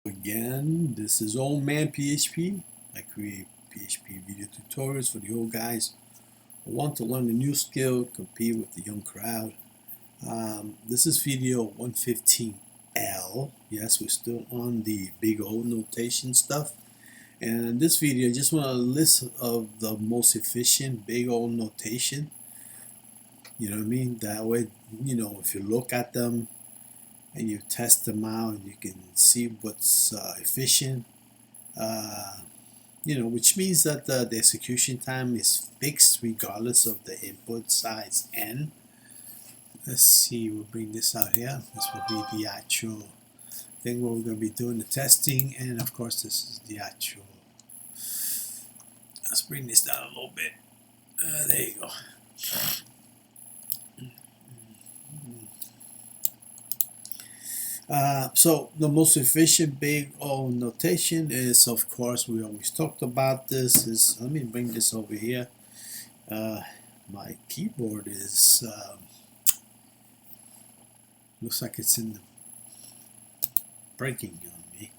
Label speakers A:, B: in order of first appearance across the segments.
A: Again, this is Old Man PHP. I create PHP video tutorials for the old guys who want to learn a new skill, compete with the young crowd. This is video 115L. Yes, we're still on the big old notation stuff. And in this video, I just want a list of the most efficient big old notation. You know what I mean? That way, if you look at them and you test them out, you can see what's efficient. Which means that the execution time is fixed regardless of the input size n. Let's see, we'll bring this out here. This will be the actual thing where we're going to be doing the testing, and of course this is the actual. Let's bring this down a little bit. There you go. So the most efficient big O notation is, of course, we always talked about this, is, let me bring this over here. My keyboard is, looks like it's in the breaking on me.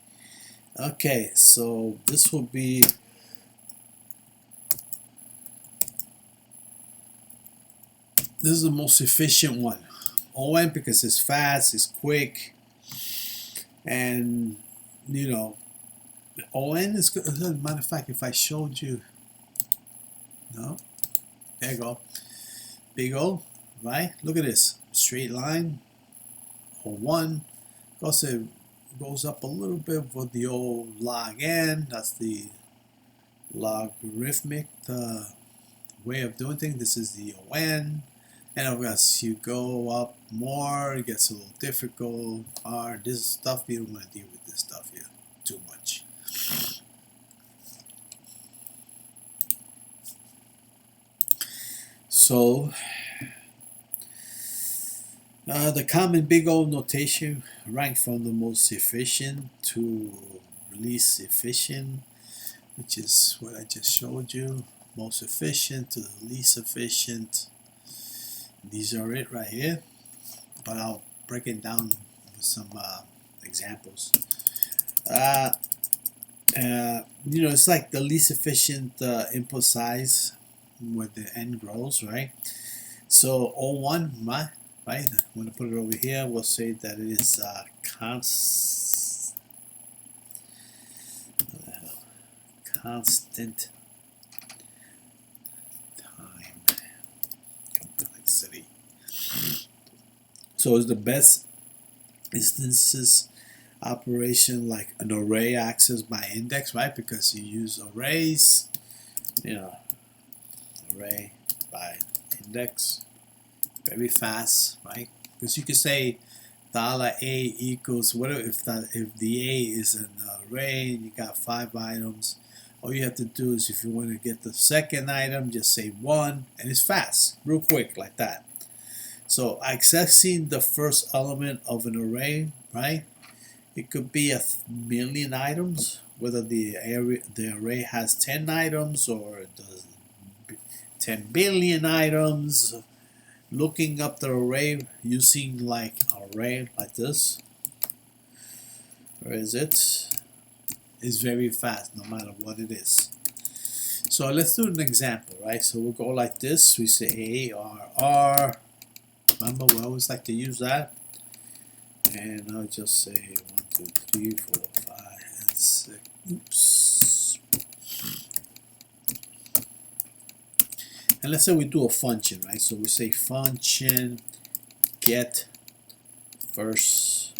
A: Okay, so this will be, this is the most efficient one. ON because it's fast, it's quick. And ON is good. As a matter of fact, if I showed you, no, there you go, big O, right? Look at this straight line, O1. Goes it goes up a little bit with the old log n. That's the logarithmic way of doing things. This is the ON. And as you go up more, it gets a little difficult. This stuff, you don't want to deal with this stuff here too much. So, the common big O notation ranked from the most efficient to least efficient, which is what I just showed you. Most efficient to the least efficient. These are it right here, but I'll break it down with some examples. It's like the least efficient input size where the n grows, right? So O1, right? I'm going to put it over here. We'll say that it is constant complexity. So it's the best instances operation, like an array access by index, right? Because you use arrays, array by index, very fast, right? Because you can say $a equals whatever. If the a is an array and you got 5 items, all you have to do is, if you want to get the second item, just say 1, and it's fast, real quick, like that. So accessing the first element of an array, right? It could be 1,000,000 items, whether the array has 10 items or it does 10 billion items. Looking up the array using like array like this, where is it? Is very fast no matter what it is. So let's do an example, right? So we'll go like this. We say ARR. Remember, we always like to use that. And I'll just say 1, 2, 3, 4, 5, and 6. Oops. And let's say we do a function, right? So we say function get first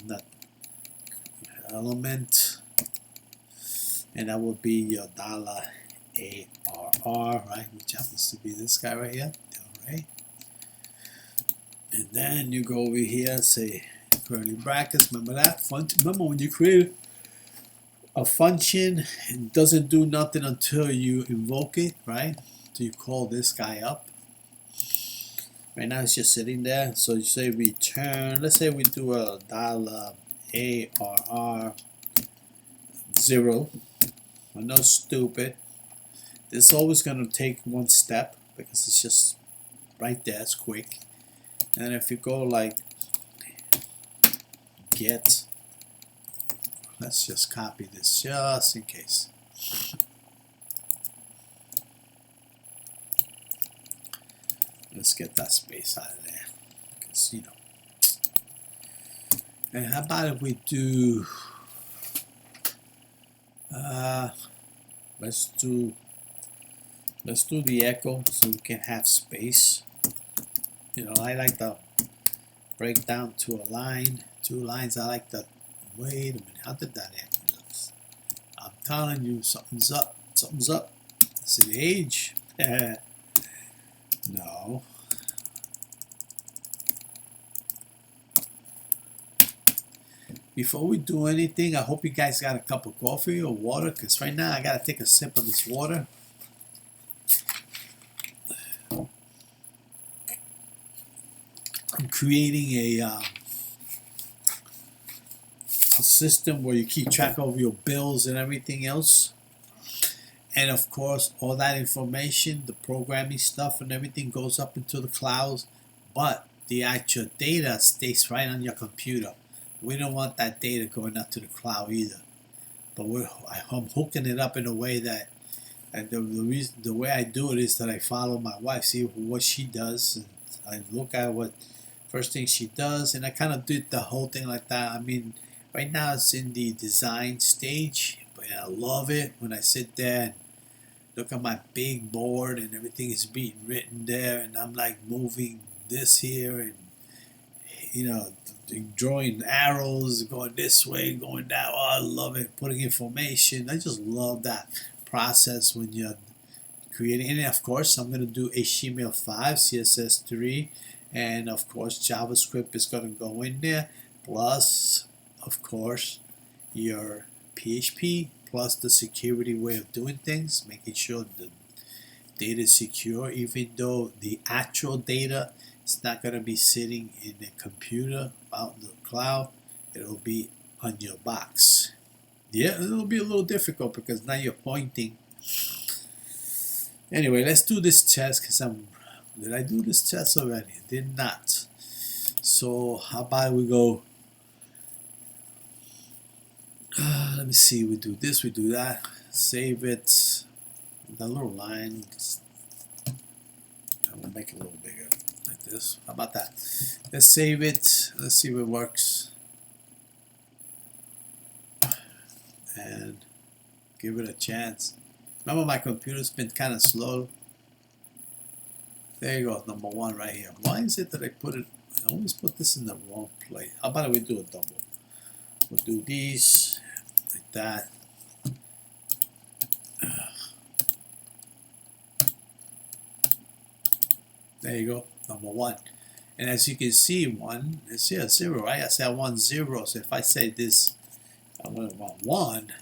A: that element, and that would be your $ARR, right? Which happens to be this guy right here, the array. And then you go over here and say curly brackets. Remember that function? Remember when you create a function, it doesn't do nothing until you invoke it, right? So you call this guy up. Right now it's just sitting there. So you say return. Let's say we do a $ARR 0. I'm not stupid. This is always going to take one step because it's just right there. It's quick. And if you go like get. Let's just copy this just in case. Let's get that space out of there, because you know. And how about if we do? Let's do the echo so we can have space. You know, I like the break down to a line, 2 lines. I like that. Wait a minute, how did that happen? I'm telling you, something's up. Something's up. Is it age? No. Before we do anything, I hope you guys got a cup of coffee or water, because right now I gotta take a sip of this water. I'm creating a system where you keep track of your bills and everything else. And of course, all that information, the programming stuff and everything goes up into the clouds, but the actual data stays right on your computer. We don't want that data going up to the cloud either. But I'm hooking it up in a way that, and the way I do it is that I follow my wife, see what she does, and I look at what first thing she does, and I kind of did the whole thing like that. I mean, right now it's in the design stage, but I love it when I sit there and look at my big board and everything is being written there, and I'm like moving this here and, you know, drawing arrows going this way, going that. Oh, I love it. Putting information. I just love that process when you're creating. And of course, I'm going to do HTML5, CSS3, and of course, JavaScript is going to go in there. Plus, of course, your PHP, plus the security way of doing things, making sure the data is secure, even though the actual data is not going to be sitting in a computer out in the cloud. It'll be on your box. Yeah, it'll be a little difficult because now you're pointing. Anyway, let's do this test, because did I do this test already? I did not. So how about we go, let me see, we do this, we do that, save it, the little line, I'm gonna make it a little bigger, like this. How about that? Let's save it, let's see if it works, and give it a chance. Remember, my computer's been kind of slow. There you go, number 1 right here. Why is it that I always put this in the wrong place? How about if we do a double? We'll do these like that. There you go, number 1. And as you can see, 1 is here, 0, right? I said 1, 0. So if I say this, I want 1.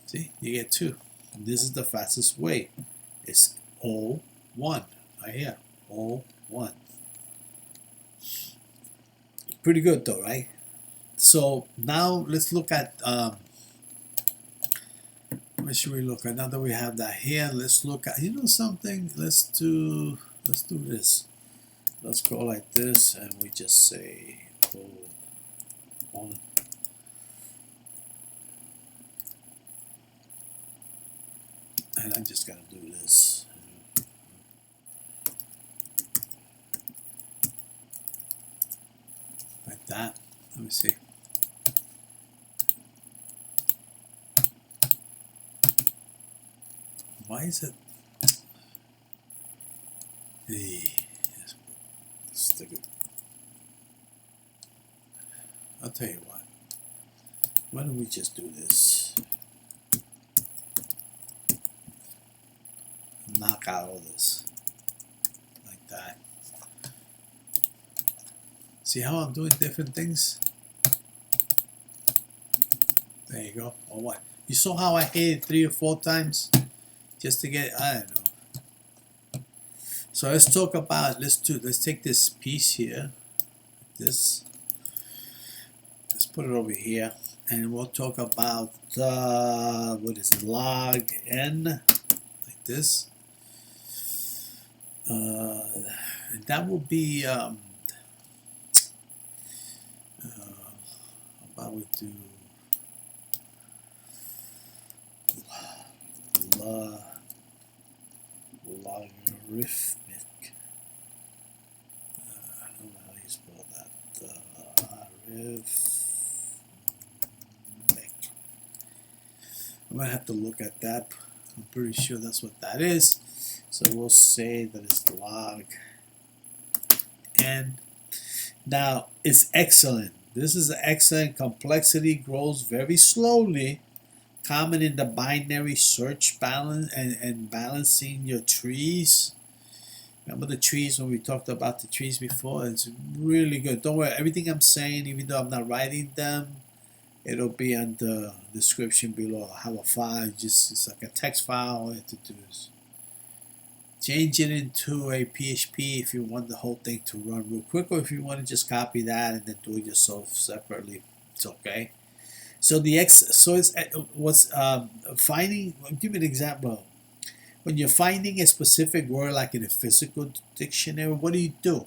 A: See, you get 2. And this is the fastest way. It's O1 right here. O1. Pretty good though, right? So now let's look at what should we look at? Now that we have that here, let's look at, you know something, let's do this. Let's go like this, and we just say O1. And I'm just gonna do this. Like that. Let me see. Why is it? Hey, let's stick it. I'll tell you what. Why don't we just do this? Knock out all this. Like that. See how I'm doing different things? There you go. Or what? You saw how I hit it 3 or 4 times? Just to get, I don't know. So let's talk about, let's take this piece here. Let's put it over here. And we'll talk about, what is it, log n, like this. That will be how about we do logarithmic. I don't know how you spell that. Logarithmic. I'm gonna have to look at that. I'm pretty sure that's what that is. So we'll say that it's log n. Now it's excellent. This is excellent. Complexity grows very slowly. Common in the binary search balance and balancing your trees. Remember the trees when we talked about the trees before? It's really good. Don't worry, everything I'm saying, even though I'm not writing them, it'll be on the description below. I have a file, it's like a text file. All you have to do is change it into a PHP if you want the whole thing to run real quick, or if you want to just copy that and then do it yourself separately, it's okay. So it's what's finding. I'll give you an example. When you're finding a specific word, like in a physical dictionary, what do?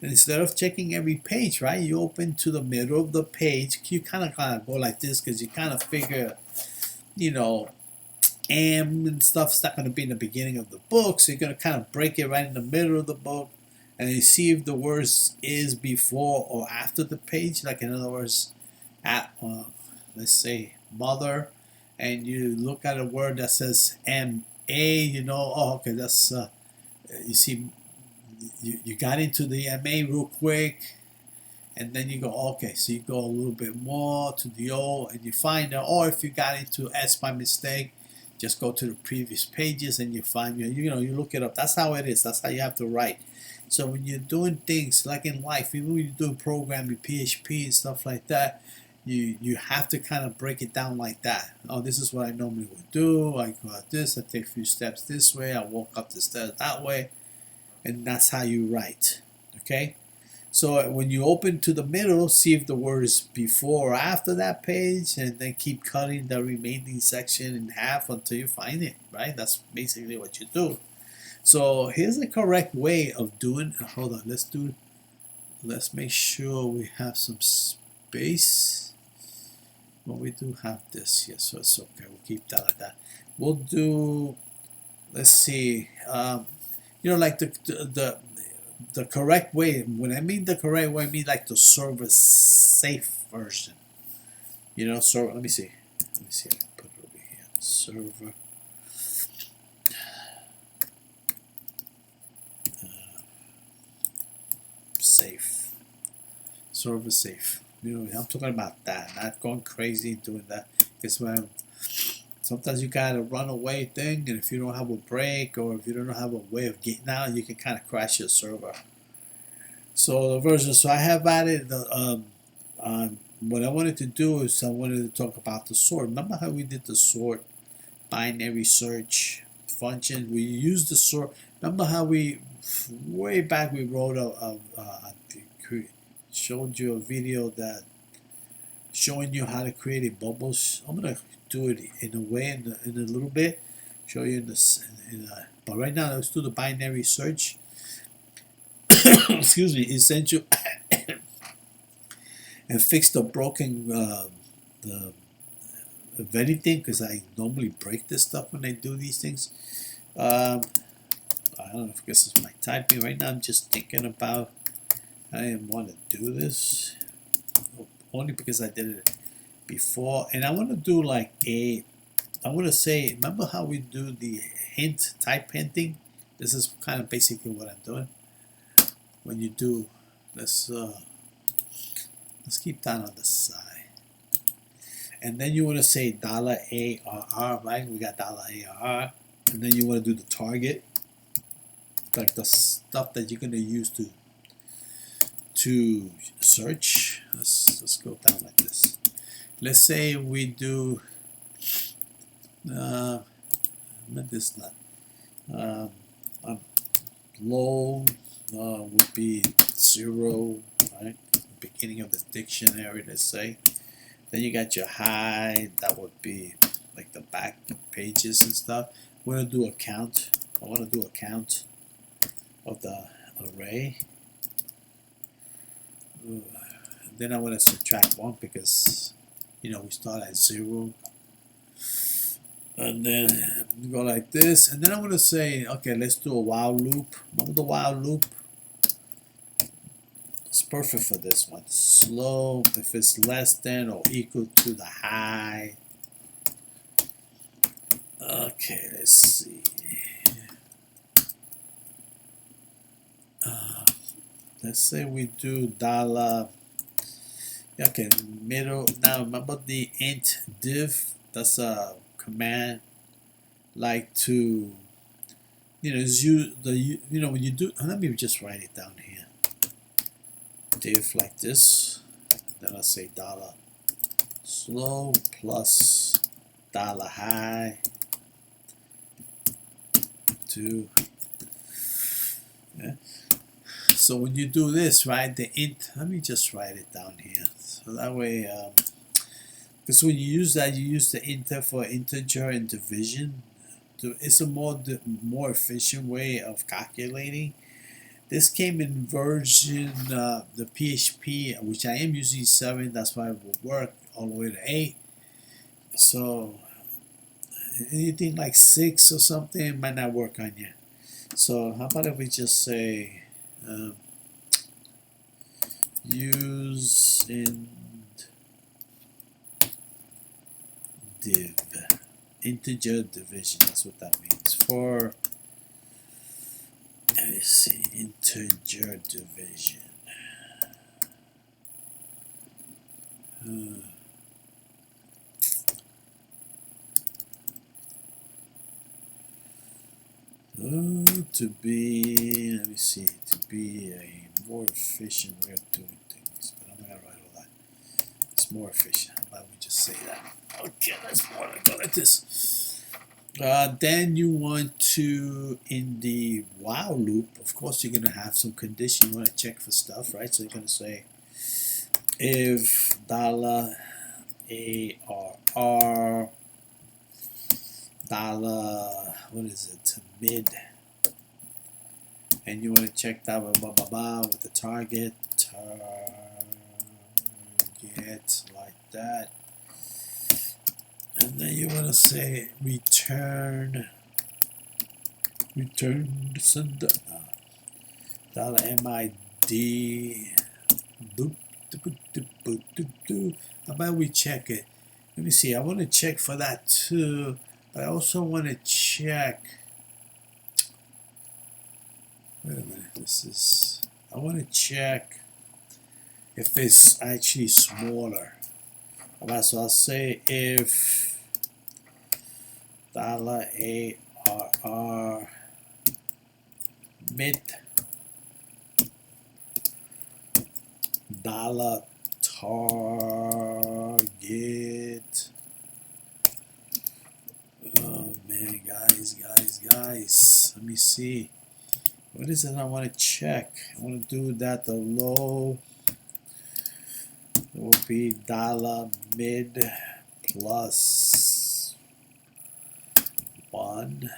A: And instead of checking every page, right, you open to the middle of the page. You kind of go like this because you kind of figure, you know, and stuff's not going to be in the beginning of the book, so you're going to kind of break it right in the middle of the book, and you see if the words is before or after the page. Like in other words, at let's say mother, and you look at a word that says M-A, you know, oh, okay, that's, you see, you got into the M-A real quick, and then you go, okay, so you go a little bit more to the O, and you find out, or if you got into S by mistake, just go to the previous pages, and you find, you look it up. That's how it is. That's how you have to write. So when you're doing things, like in life, even when you're doing programming, PHP and stuff like that, you have to kind of break it down like that. Oh, this is what I normally would do. I go like this, I take a few steps this way, I walk up the stairs that way, and that's how you write. Okay? So when you open to the middle, see if the word is before or after that page, and then keep cutting the remaining section in half until you find it, right? That's basically what you do. So here's the correct way of doing. Hold on, let's make sure we have some space. Well, we do have this here, so it's okay. We'll keep that like that. We'll do, let's see, like the correct way. When I mean the correct way, I mean like the server safe version. So let me see. I can put it over here. Server safe. Server safe. I'm talking about that, not going crazy doing that. Because when sometimes you gotta run away thing, and if you don't have a break or if you don't have a way of getting out, you can kind of crash your server. So the version, so I have added what I wanted to do is I wanted to talk about the sort. Remember how we did the sort binary search function? We used the sort. Remember how we way back we wrote showed you a video that showing you how to create a bubbles. I'm gonna do it in a way in a little bit, show you but right now let's do the binary search. Excuse me, essential and fix the broken of anything, because I normally break this stuff when I do these things. I don't know if this is my typing right now. I'm just thinking about I want to do this only because I did it before, and I want to do like I want to say, remember how we do the type hinting? This is kind of basically what I'm doing. When you do, let's keep that on the side, and then you want to say $ARR, right? We got $ARR, and then you want to do the target, like the stuff that you're gonna use to search. Let's go down like this. Let's say we do this not low would be 0, right? The beginning of the dictionary, let's say. Then you got your high, that would be like the back pages and stuff. We're gonna do a count. I want to do a count. of the array. Then I want to subtract 1 because, you know, we start at 0. And then go like this. And then I'm going to say, okay, let's do a while loop. Remember the while loop? It's perfect for this one. Slope, if it's less than or equal to the high. Okay, let's see. Let's say we do dollar. Okay, middle. Now remember the int div. That's a command like to, you know, when you do. Let me just write it down here. Div like this. Then I'll say dollar slope plus dollar high to. Yeah. So when you do this, right, the int, let me just write it down here. So that way, because when you use that, you use the int for integer and division. It's a more efficient way of calculating. This came in version, the PHP, which I am using 7. That's why it will work all the way to 8. So anything like 6 or something might not work on you. So how about if we just say use in div, integer division. That's what that means. For, let me see, integer division. To be, let me see, to be a more efficient way of doing things. But I'm not going to write all that. It's more efficient. How about we just say that? Okay, let's go like this. Then you want to, in the while loop, of course, you're going to have some condition. You want to check for stuff, right? So you're going to say if dollar $ARR dollar, what is it, mid, and you want to check that with with the target like that, and then you want to say return sender dollar MID boop. How about we check it? Let me see. I want to check for that too, but I also want to check. Wait a minute. I want to check if it's actually smaller. Alright, so I'll say if dollar $ARR mid dollar target. Oh man, guys, let me see. What is it I want to check? I want to do that the low. It will be dollar mid plus 1.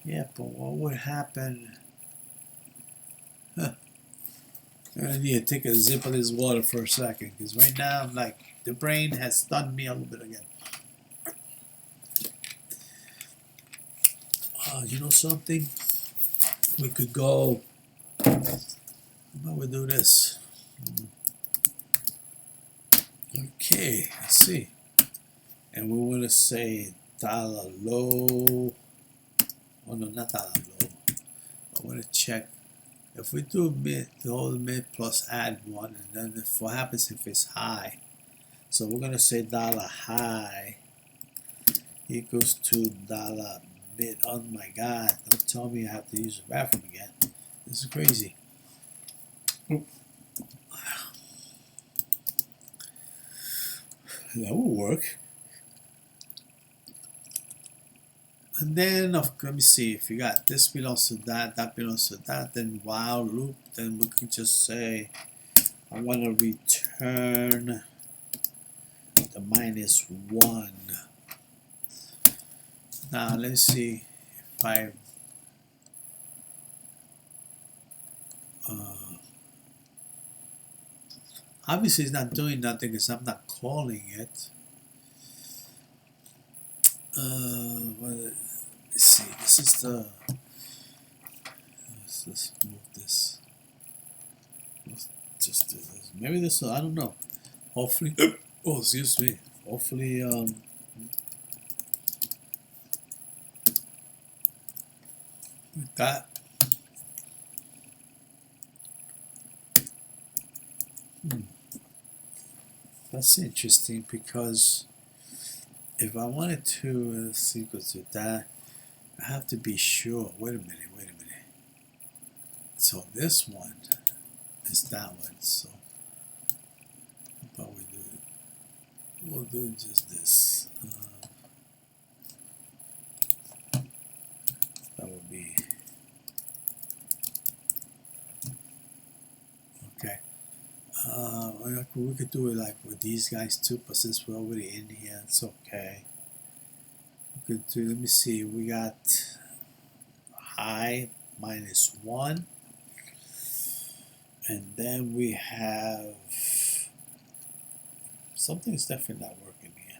A: Yeah, but what would happen? Huh. I'm gonna need to take a sip of this water for a second, because right now I'm like, the brain has stunned me a little bit again. You know something? We could go. How about we do this? Okay, let's see. And we want to say dollar low. Oh no, not dollar low. I want to check if we do mid, the whole mid plus add 1, and then if what happens if it's high. So we're gonna say dollar high equals to dollar mid. Oh my God! Don't tell me I have to use the bathroom again. This is crazy. That will work. And then, let me see, if you got this belongs to that, that belongs to that, then while loop, then we can just say, I want to return the -1. Now let's see if I obviously it's not doing nothing because I'm not calling it. Well, let's see. This is the. Let's move this. Let's just do this. Maybe this. I don't know. Hopefully. Oh, excuse me. Hopefully. With that. That's interesting because if I wanted to sequence with that, I have to be sure. Wait a minute. So this one is that one. So how about we do it? We'll do just this. That would be okay. We could do it like with these guys too, but since we're already in here, it's okay. We could do. Let me see. We got high -1. And then we have something's definitely not working here.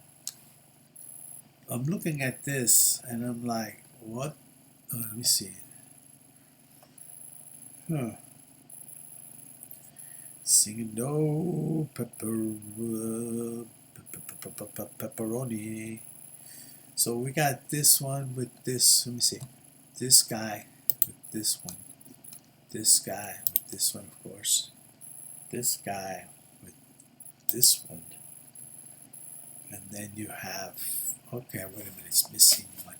A: I'm looking at this and I'm like, what? Oh, let me see. Singing no pepperoni. So we got this one with this. Let me see. This guy with this one. This guy with this one, of course. This guy with this one. And then you have, okay, wait a minute, it's missing one.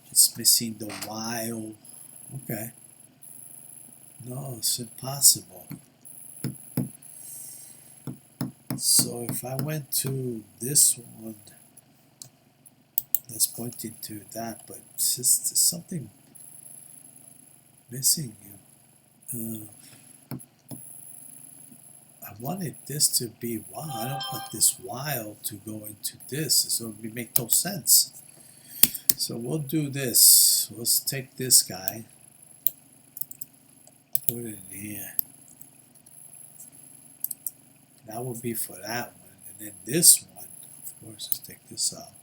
A: It's missing the while. Okay. No, it's impossible. So if I went to this one, that's pointing to that, but it's just there's something missing here. I wanted this to be while. I don't want this while to go into this. So it would make no sense. So we'll do this. Let's take this guy. Put it in here. That would be for that one. And then this one, of course, let's take this out.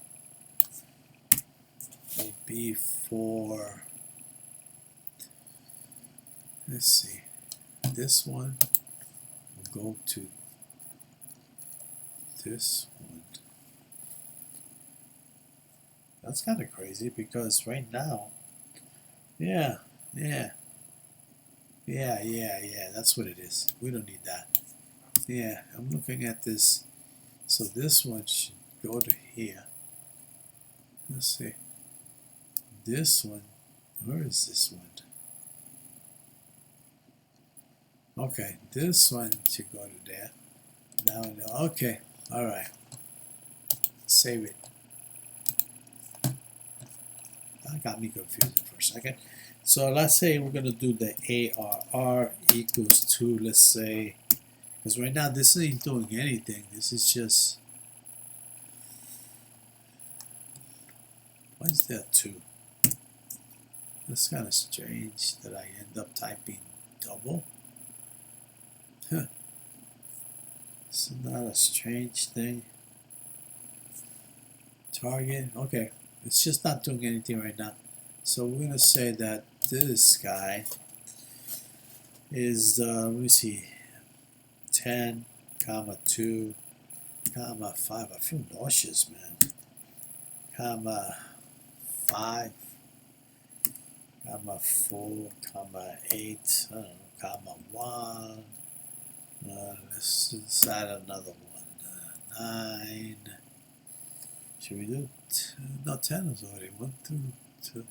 A: Will be for, let's see, this one will go to this one. That's kind of crazy because right now, yeah, that's what it is. We don't need that. Yeah, I'm looking at this. So this one should go to here. Let's see. This one, where is this one? Okay, this one should go to there. Now, okay, all right. Save it. That got me confused for a second. So let's say we're going to do the ARR equals to, let's say, because right now this ain't doing anything. This is just, why is there 2? That's kind of strange that I end up typing double. Huh. It's not a strange thing. Target, okay. It's just not doing anything right now. So we're going to say that this guy is, let me see, 10, comma 2, comma 5. I feel nauseous, man. Comma 5, comma 4, comma 8, I don't know, comma 1. Let's add another one. 9. Should we do? No, 10 is already 1 through 2.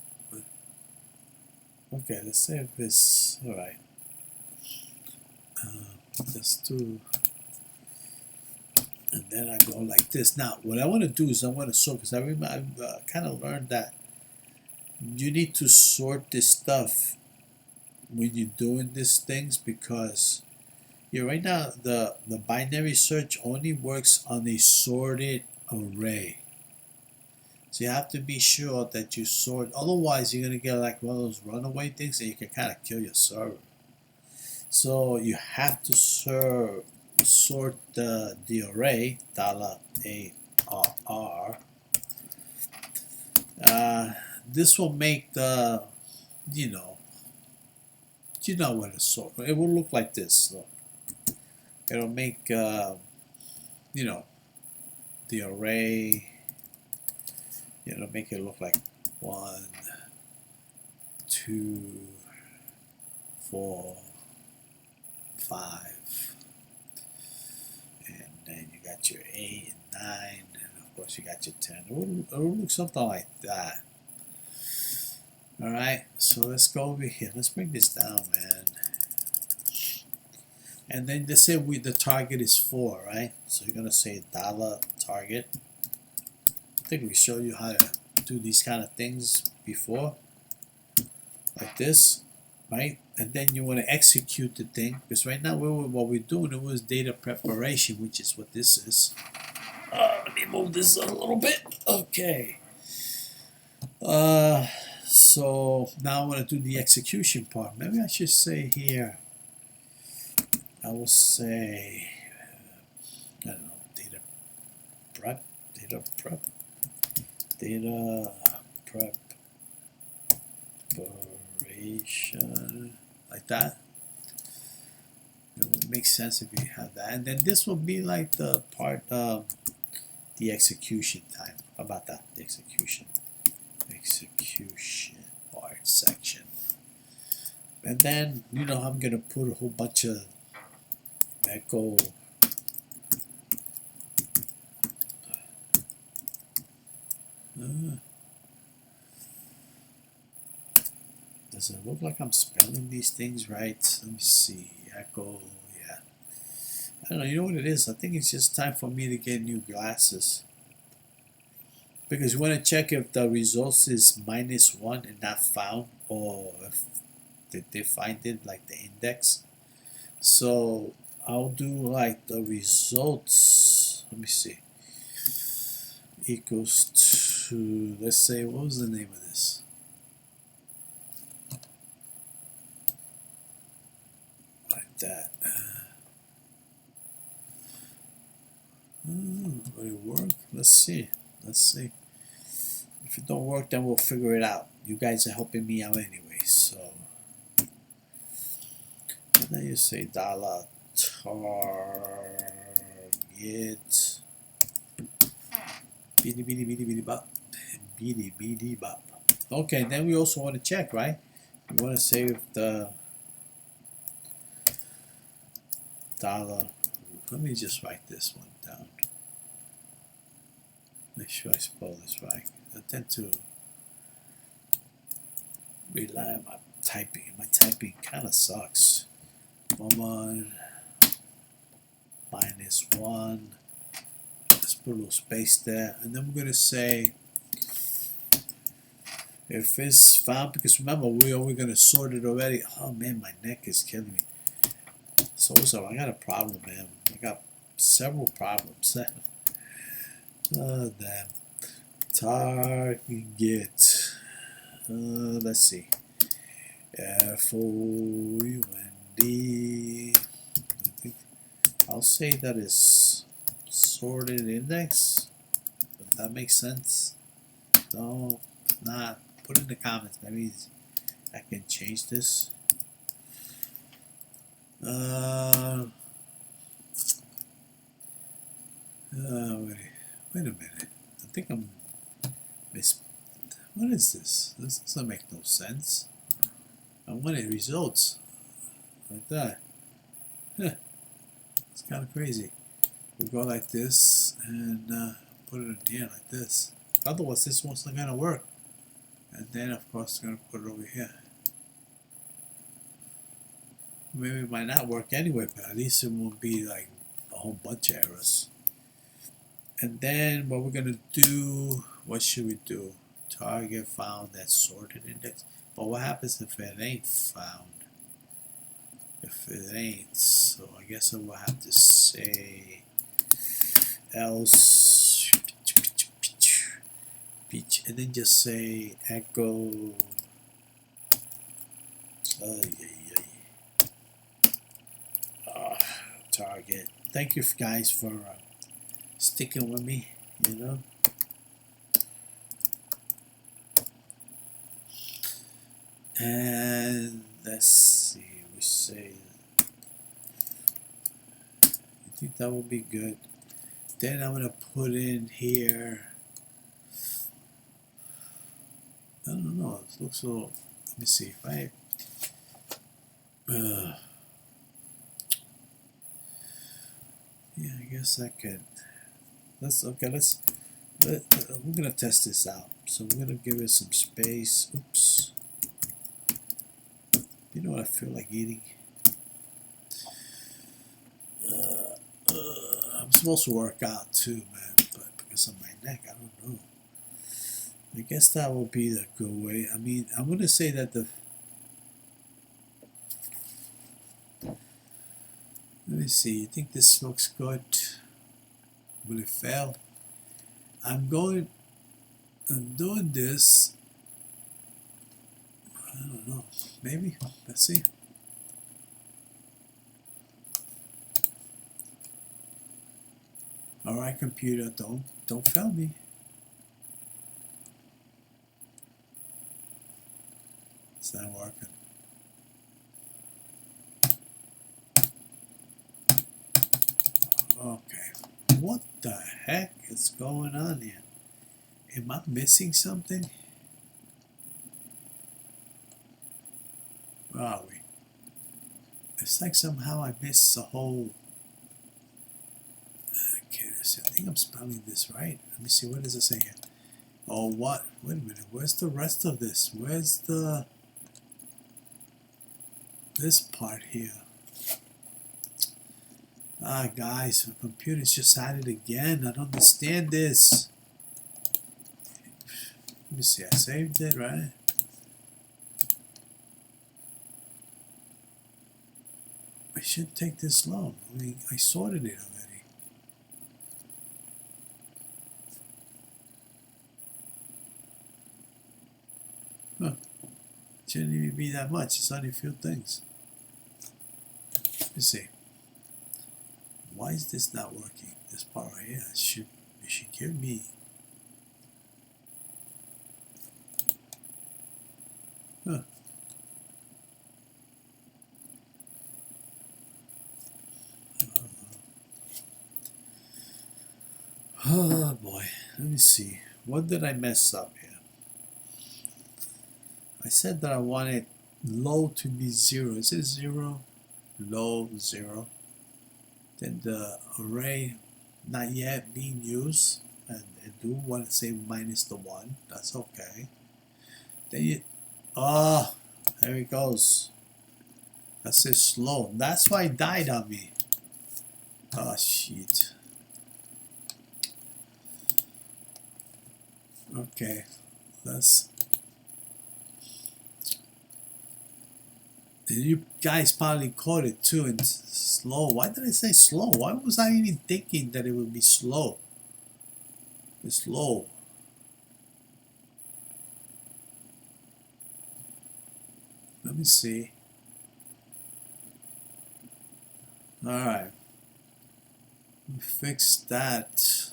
A: Okay, let's say if it's alright. Let's do, and then I go like this. Now, what I want to do is I want to sort, because I've kind of learned that you need to sort this stuff when you're doing these things, because right now the binary search only works on a sorted array. So you have to be sure that you sort, otherwise you're gonna get like one of those runaway things and you can kind of kill your server. So you have to sort the array $ARR. This will make the, you know what to sort. It will look like this. Look, it'll make the array. It'll make it look like 1, 2, 4, 5, and then you got your 8 and 9, and of course you got your 10. It will look something like that. Alright, so let's go over here. Let's bring this down, man. And then they say the target is 4, right? So you're gonna say $target. I think we showed you how to do these kind of things before, like this, right? And then you want to execute the thing, because right now what we're doing, it was data preparation, which is what this is. Let me move this a little bit. Okay. So now I want to do the execution part. Maybe I should say here, I will say, I don't know, data preparation, like that. It would make sense if you have that. And then this will be like the part of the execution time. How about that? The execution part section. And then, I'm going to put a whole bunch of echo does it look like I'm spelling these things right? Let me see. Echo, yeah. I don't know, you know what it is? I think it's just time for me to get new glasses. Because you want to check if the results is -1 and not found, or if they find it like the index. So I'll do like the results, let me see, equals to, let's say, what was the name of this? Like that. Will it work? Let's see. If it don't work, then we'll figure it out. You guys are helping me out anyway, so. And then you say $target beady bop. Okay, then we also want to check, right? We want to save the dollar. Let me just write this one down. Make sure I spell this right. I tend to rely on my typing. My typing kind of sucks. 1 -1. Let's put a little space there, and then we're gonna say if it's found, because remember we're gonna sort it already. Oh man, my neck is killing me. So I got a problem, man. I got several problems. Oh damn. Target. Let's see. FOUND. I'll say that is sorted index. Does that make sense? No, not. Put in the comments. Maybe I can change this. Wait a minute. I think I'm what is this? This doesn't make no sense. I wanted results like that. It's kind of crazy. We go like this and put it in here like this. Otherwise, this one's not gonna work. And then, of course, I'm gonna put it over here. Maybe it might not work anyway, but at least it won't be like a whole bunch of errors. And then what we're gonna do, what should we do? Target found that sorted index. But what happens if it ain't found? If it ain't, so I guess I will have to say else speech, and then just say echo. Target. Thank you guys for sticking with me, you know. And let's see, we say, I think that will be good. Then I'm going to put in here, I don't know, it looks a little, let me see if I, yeah, I guess I could. We're gonna test this out. So we're gonna give it some space. Oops. You know what I feel like eating? I'm supposed to work out too, man, but because of my neck, I don't know. I guess that will be the good way. I mean, I'm gonna say that the. Let me see. You think this looks good? Will it fail? I'm doing this. I don't know. Maybe. Let's see. All right, computer, don't fail me. It's not working. Okay. What the heck is going on here? Am I missing something? Where are we? It's like somehow I missed the whole. Okay, let's see. I think I'm spelling this right. Let me see. What does it say here? Oh, what? Wait a minute. Where's the rest of this? Where's this part here? Ah, guys, my computer's just at it again. I don't understand this. Let me see. I saved it, right? It shouldn't take this long. I mean, I sorted it already. Huh. It shouldn't even be that much. It's only a few things. Let me see. Why is this not working? This part right here. It should give me. Huh. Oh boy. Let me see. What did I mess up here? I said that I wanted low to be 0. Is it 0? Low 0. Then the array not yet being used, and I do want to say minus the 1. That's okay. Then you, oh, there it goes. That says slow. That's why it died on me. Oh shit. Okay, let's. You guys probably caught it too in slow. Why did I say slow? Why was I even thinking that it would be slow? It's slow. Let me see. Alright. Let me fix that.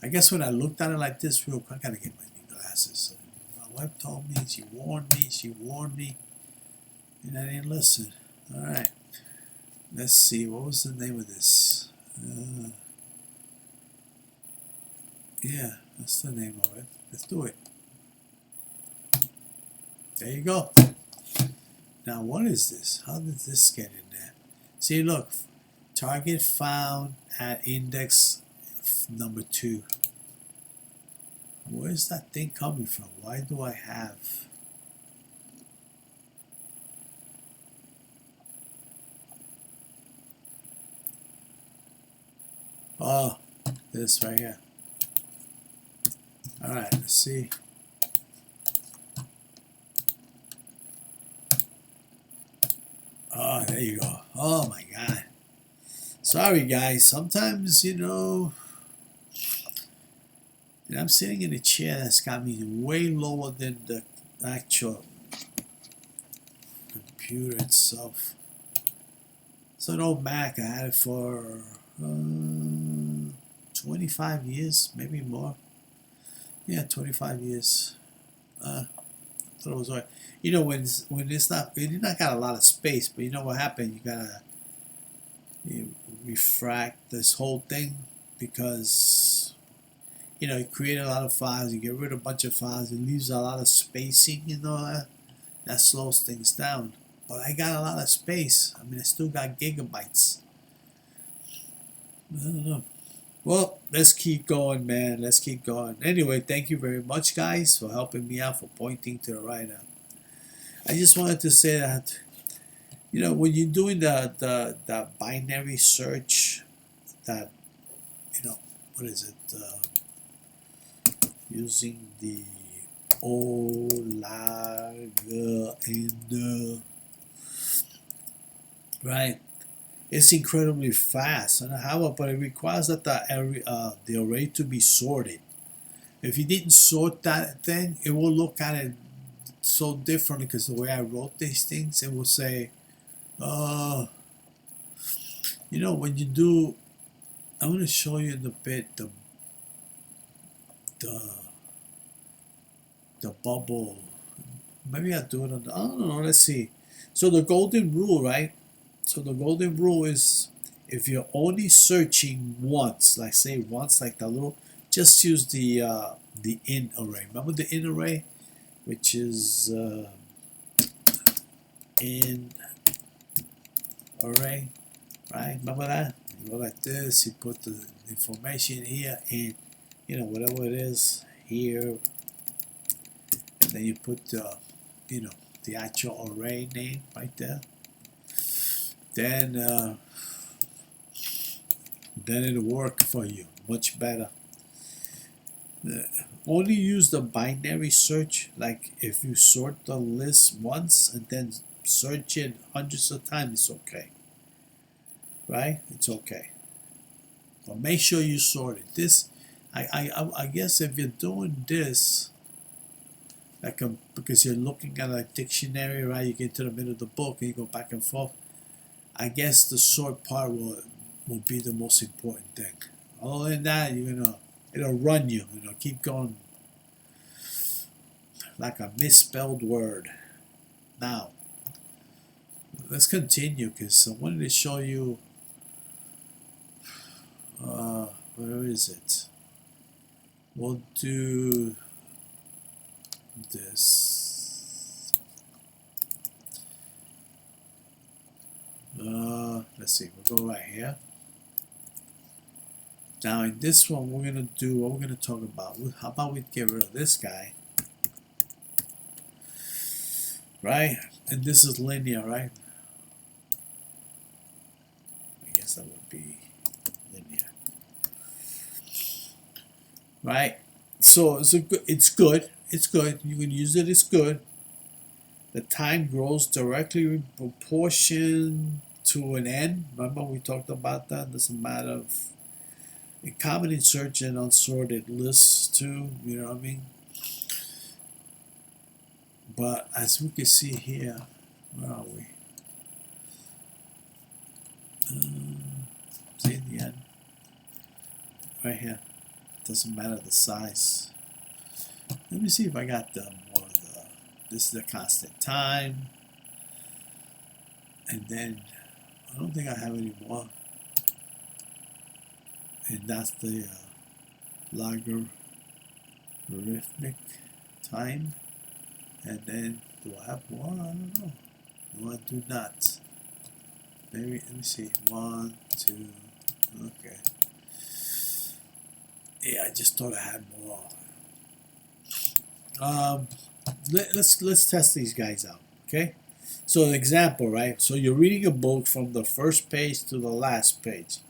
A: I guess when I looked at it like this real quick, I gotta get my new glasses. My wife told me, she warned me. And I didn't listen. Alright. Let's see. What was the name of this? Yeah, that's the name of it. Let's do it. There you go. Now, what is this? How did this get in there? See, look. Target found at index number 2. Where's that thing coming from? Why do I have... Oh, this right here. Alright, let's see. Oh, there you go. Oh my God. Sorry guys, sometimes, you know, And I'm sitting in a chair that's got me way lower than the actual computer itself. It's an old Mac. I had it for 25 years, maybe more. Yeah, 25 years. Thought it was alright. You know, when it's not, you not got a lot of space, but you know what happened? You refract this whole thing because you know you create a lot of files, you get rid of a bunch of files, it leaves a lot of spacing, you know, that slows things down. But I got a lot of space. I mean, I still got gigabytes. I don't know. Well, let's keep going, man. Let's keep going. Anyway, thank you very much, guys, for helping me out, for pointing to the right. I just wanted to say that, you know, when you're doing the binary search, that, you know, what is it? Using the Logarithmic, right? It's incredibly fast. I don't know how, but it requires that the array to be sorted. If you didn't sort that thing, it will look at it so differently because the way I wrote these things, it will say, you know, when you do, I'm going to show you in a bit the bubble. Maybe I'll do it on the, I don't know, let's see. So the golden rule, right? So the golden rule is if you're only searching once, like say once, like the little, just use the in array. Remember the in array, which is in array, right? Remember that? You go like this, you put the information here, and you know whatever it is here, and then you put the, you know, the actual array name right there. Then it'll work for you much better. Only use the binary search, like if you sort the list once and then search it hundreds of times, it's okay, right? It's okay, but make sure you sort it. This, I guess if you're doing this, like because you're looking at a dictionary, right? You get to the middle of the book and you go back and forth. I guess the sort part will be the most important thing. Other than that, it'll run you. You know, keep going like a misspelled word. Now, let's continue because I wanted to show you. Where is it? We'll do this. Let's see, we'll go right here. Now in this one, we're gonna do what we're gonna talk about. How about we get rid of this guy, right? And this is linear, right? I guess that would be linear, right? So it's good. It's good. You can use it. It's good. The time grows directly in proportion to an n. Remember we talked about that. Doesn't matter if common in search and unsorted lists too. You know what I mean? But as we can see here, where are we? See in the end, right here. Doesn't matter the size. Let me see if I got the more of the. This is the constant time, and then I don't think I have any more. And that's the logarithmic time. And then do I have more? I don't know. No, I do not. Maybe let me see. 1, 2. Okay. Yeah, I just thought I had more. Let's test these guys out. Okay. So an example, right? So you're reading a book from the first page to the last page.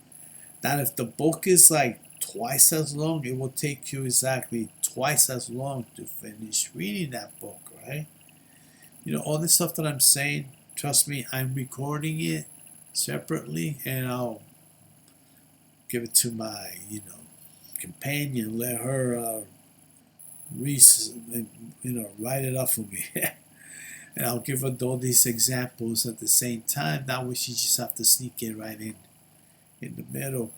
A: Now, if the book is like twice as long, it will take you exactly twice as long to finish reading that book, right? You know, all this stuff that I'm saying, trust me, I'm recording it separately and I'll give it to my, companion, let her write it up for me. And I'll give her all these examples at the same time. That way she just have to sneak it right in the middle.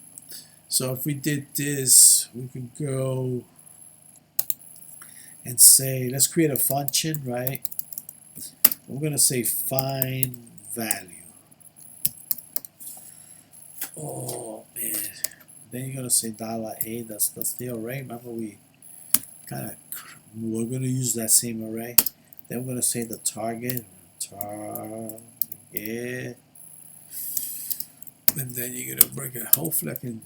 A: So if we did this, we can go and say, let's create a function, right? We're going to say find value. Oh, man. Then you're going to say $A. That's the array. Remember, we're going to use that same array. Then we're going to say the target. And then you're going to bring it. Hopefully I can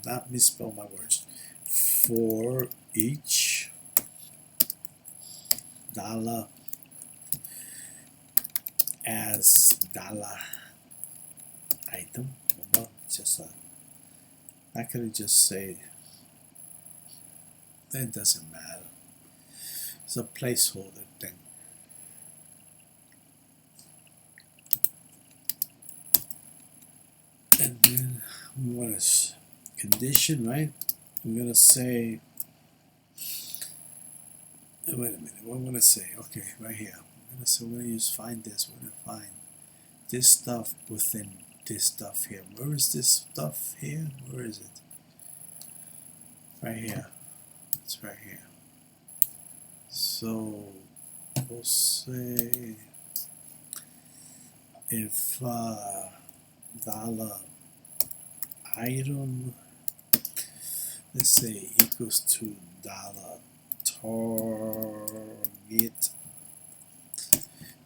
A: not misspell my words. For each dollar as dollar item. Just I could just say it doesn't matter. It's a placeholder thing. And then we want to condition, right? We're gonna say, wait a minute, what I'm gonna say, okay, right here. We're gonna use find this. We're gonna find this stuff within this stuff here. Where is this stuff here? Where is it? Right here. It's right here. So we'll say if dollar item, let's say equals to dollar target.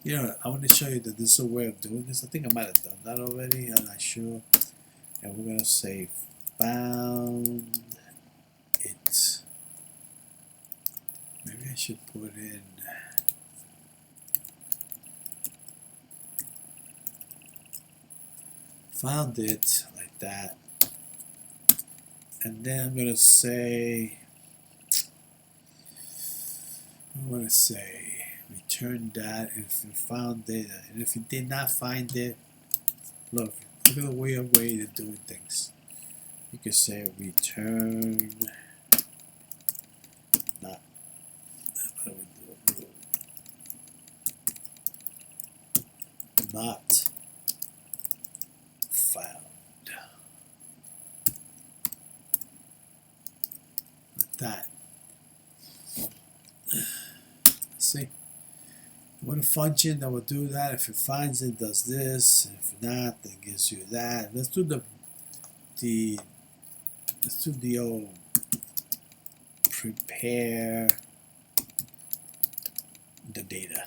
A: You know, I want to show you that this is a way of doing this. I think I might have done that already. I'm not sure. And we're gonna say found it. Maybe I should put in found it like that. And then I'm gonna say, return that if you found it, and if you did not find it, look at the way to doing things. You can say return not. What do we do? Not found. Like that. See, what a function that will do that. If it finds it, does this. If not, then gives you that. Let's do the old prepare the data.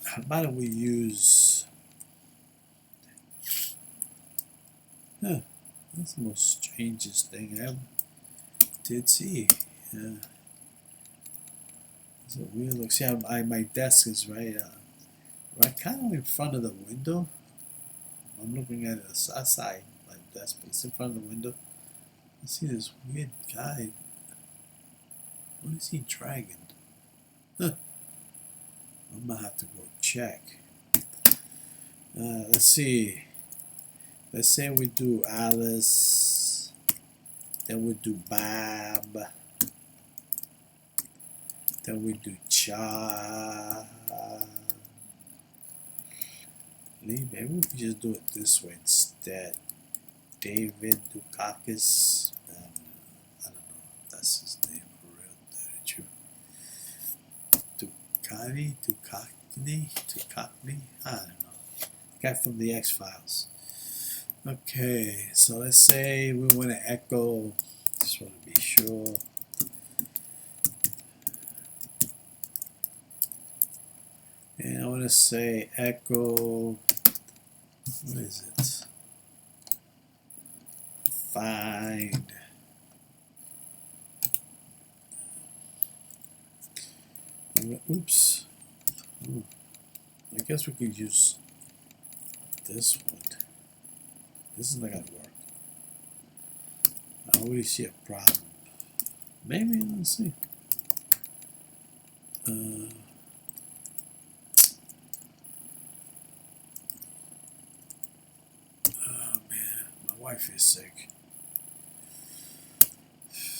A: How about we use? That's the most strangest thing I ever did see. It's a weird look. See, my desk is right kind of in front of the window. I'm looking at it outside my desk, but it's in front of the window. I see this weird guy. What is he dragging? Huh. I'm gonna have to go check. Let's see. Let's say we do Alice, then we do Bob. Then we do Charlie. Maybe we could just do it this way instead. David Dukakis. I don't know if that's his name for real. Dukakni? I don't know. Guy from the X-Files. Okay, so let's say we want to echo. Just want to be sure. And I want to say echo, what is it? Find. Oops. I guess we could use this one. This is not going to work. I already see a problem. Maybe, let's see. Wife is sick.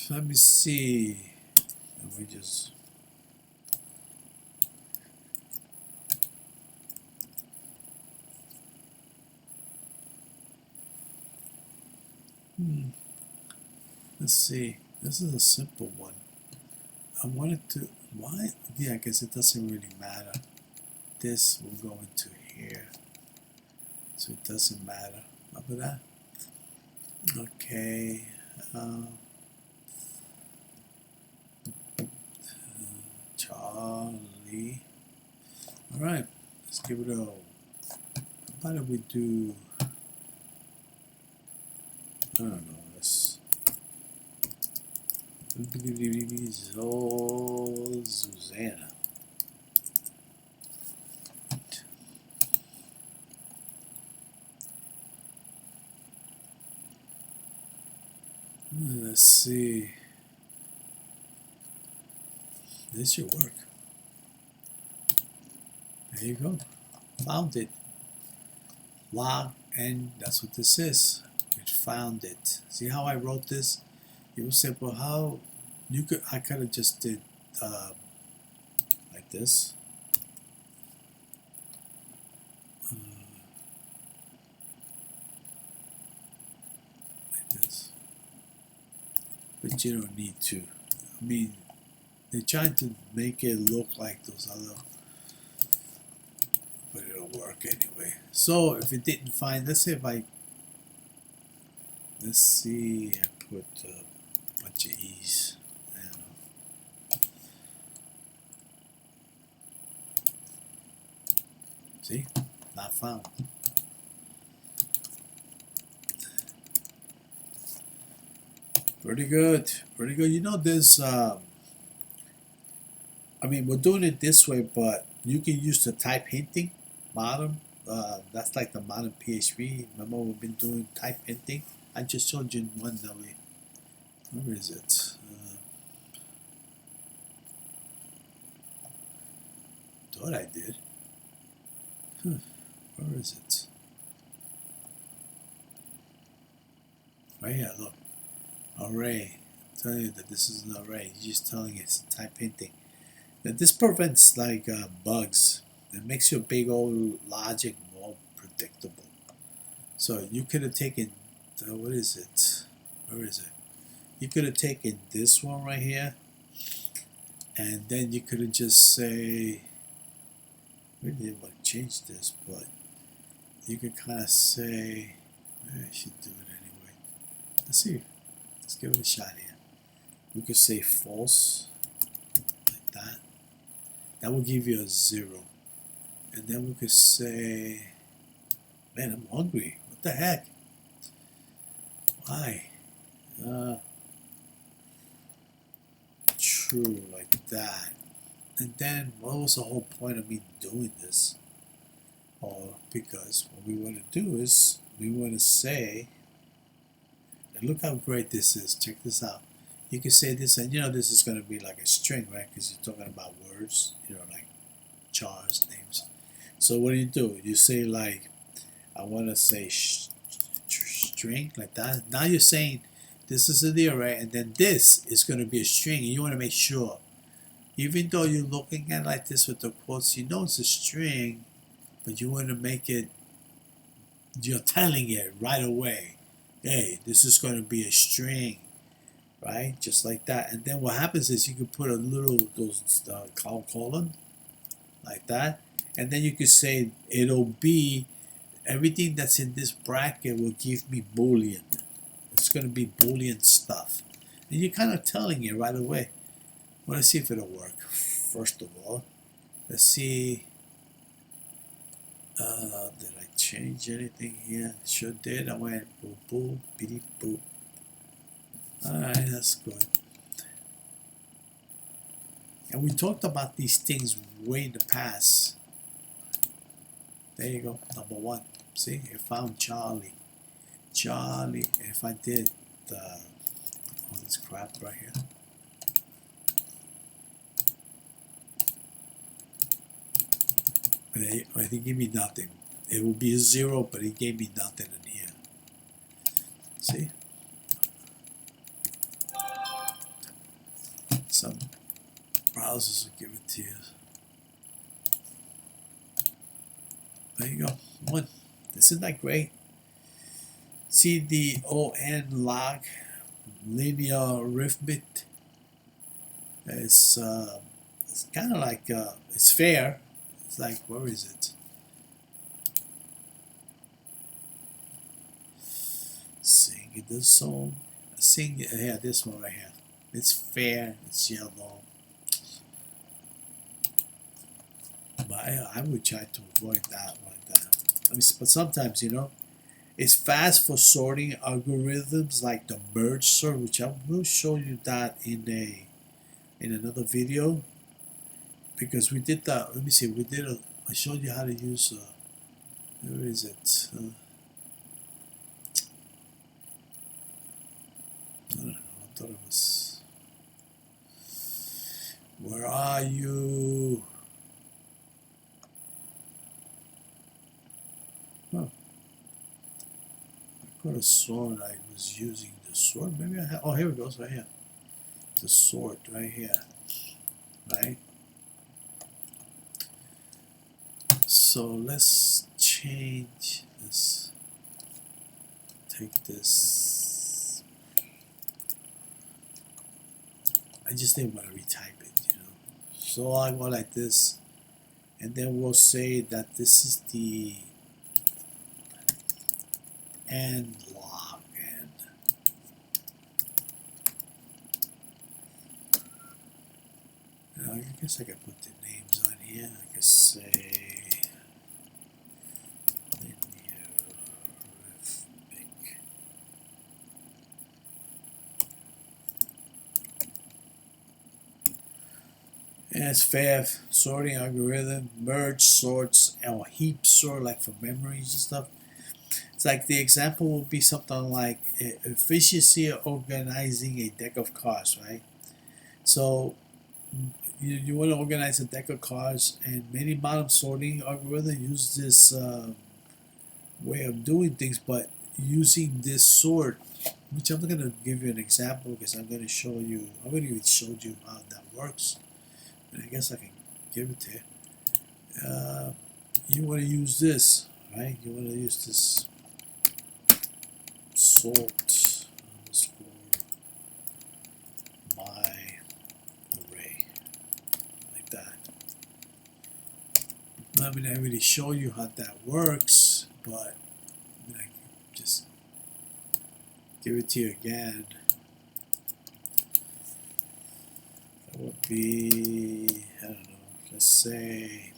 A: let me see. And we just let's see. This is a simple one. I wanted to why? Yeah, I guess it doesn't really matter. This will go into here, so it doesn't matter. Remember that? Okay. Charlie. All right, let's give it a. How about we do? I don't know. Let's. Susanna. Let's see. This should work. There you go. Found it. Log, and that's what this is. It found it. See how I wrote this? It was simple. How you could? I kind of just did like this. Like this. But you don't need to. I mean, they're trying to make it look like those other, but it'll work anyway. So if it didn't find, let's say if I, let's see, I put a bunch of E's. See, not found. Pretty good, pretty good. You know, there's, I mean, we're doing it this way, but you can use the type hinting modern. That's like the modern PHP. Remember, we've been doing type hinting. I just showed you one that way. Where is it? Thought I did. Where is it? Right here, look. Array. Tell you that this is an array. You're just telling it it's type hinting. Now this prevents like bugs. It makes your big old logic more predictable. So you could have taken, what is it? Where is it? You could have taken this one right here, and then you could have just say, we didn't want to change this, but you could kind of say, I should do it anyway. Let's see. Let's give it a shot here. We could say false, like that. That will give you a 0. And then we could say, man, I'm hungry. What the heck? Why? True, like that. And then, what was the whole point of me doing this? Or because what we want to do is, we want to say, and look how great this is. Check this out. You can say this, and you know this is going to be like a string, right? Because you're talking about words, you know, like chars, names. So what do? You say like, I want to say string, like that. Now you're saying this is in the array, and then this is going to be a string, and you want to make sure, even though you're looking at it like this with the quotes, you know it's a string, but you want to make it, you're telling it right away, hey, this is going to be a string, right? Just like that. And then what happens is you can put a little, those colon, like that. And then you could say it'll be, everything that's in this bracket will give me Boolean. It's going to be Boolean stuff. And you're kind of telling it right away. Well, let's see if it'll work. First of all, let's see. Did I change anything here? Sure did. I went boop, boop, beep, boop. Alright, that's good. And we talked about these things way in the past. There you go, number 1. See, it found Charlie. Charlie, if I did all this crap right here. But it gave me nothing. It will be a 0, but it gave me nothing in here. See? Some browsers will give it to you. There you go. One. Isn't that great? See the ON log, linear arithmetic. It's kind of like it's fair. It's like, where is it? Sing the song. Sing it. Yeah, this one right here. It's fair. It's yellow. But I would try to avoid that like that. I mean, but sometimes, you know, it's fast for sorting algorithms like the merge sort, which I will show you that in another video, because we did that. Let me see. I showed you how to use. Where is it? I don't know. I thought it was. Where are you? Huh. I could have sworn I was using the sword. Maybe I have. Oh, here it goes, right here. The sword, right here. Right? So let's change this. Take this. I just didn't want to retype it, you know. So I go like this, and then we'll say that this is the and log and now I guess I can put the names on here. I can say linear arithmetic. And it's fair sorting algorithm, merge sorts, or heap sort, like for memories and stuff. It's like the example will be something like efficiency of organizing a deck of cards, right? So you want to organize a deck of cards, and many bottom sorting algorithms use this way of doing things, but using this sort, which I'm going to give you an example because I'm going to show you, I already showed you how that works, and I guess I can give it to you. You want to use this, right? You want to use this sort underscore my array, like that. I mean, I really show you how that works, but I mean, I can just give it to you again. That would be, I don't know, let's say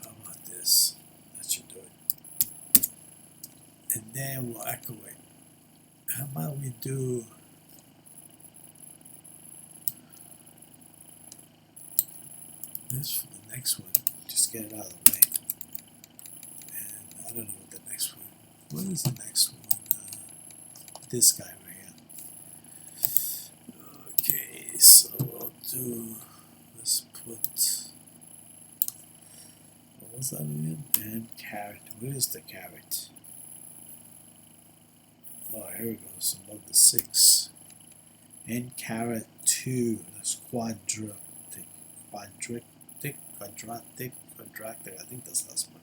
A: how about this? That should do it. And then we'll echo it. How about we do this for the next one? Just get it out of the way. And I don't know what the next one. What is the next one? This guy right here. Okay, so we'll do. Let's put. What was that again? And carrot. What is the carrot? Oh, here we go. So above the 6. And carrot 2. That's quadratic. Quadratic. I think that's the last one.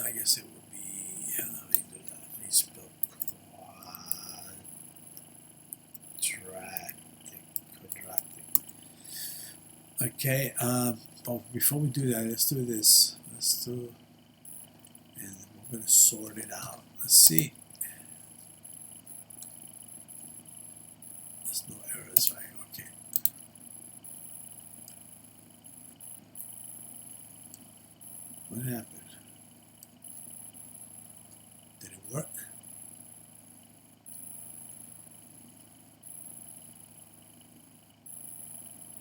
A: I guess it would be. Let me do that. Let me spell quadratic. Okay. But before we do that, let's do this. And we're gonna sort it out. Let's see. There's no errors, right? Okay. What happened? Did it work?